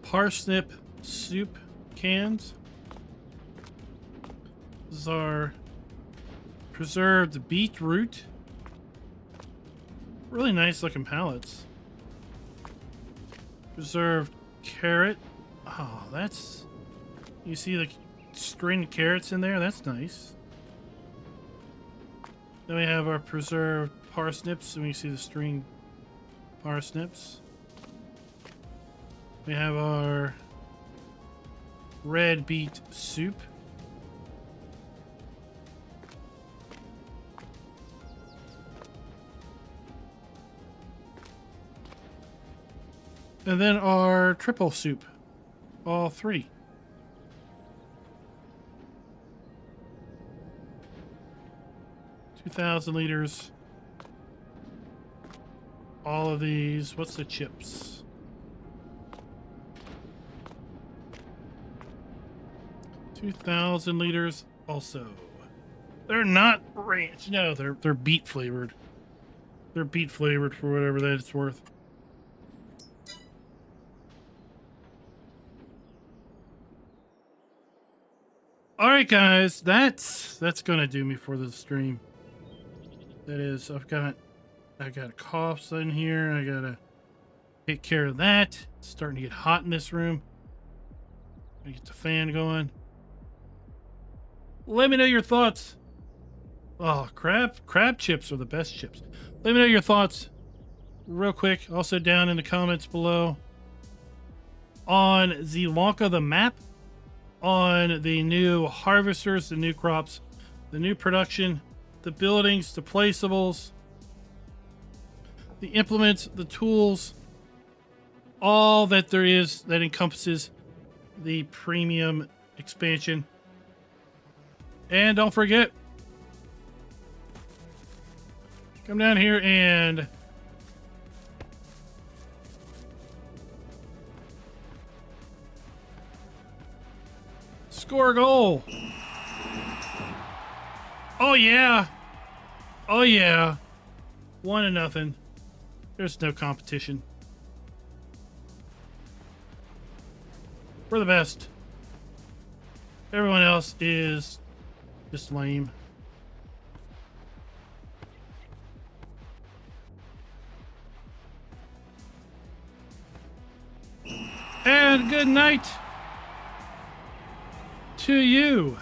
parsnip soup cans. This is our preserved beetroot. Really nice looking pallets. Preserved carrot. Oh, that's... You see the string of carrots in there? That's nice. Then we have our preserved parsnips, and we see the string parsnips. We have our red beet soup. And then our triple soup. All three. $2,000 liters. All of these. What's the chips? $2,000 liters also. They're not ranch. No, they're beet flavored. They're beet flavored for whatever that it's worth. All right, guys, that's gonna do me for the stream. That is, I've got coughs in here. I gotta take care of that. It's starting to get hot in this room. Gotta get the fan going. Let me know your thoughts. Oh, crab chips are the best chips. Let me know your thoughts real quick. Also down in the comments below on Zielonka the map, on the new harvesters, the new crops, the new production, the buildings, the placeables, the implements, the tools, all that there is that encompasses the premium expansion. And don't forget, come down here and score a goal. Oh yeah. Oh yeah. 1-0. There's no competition. We're the best. Everyone else is just lame. And good night to you.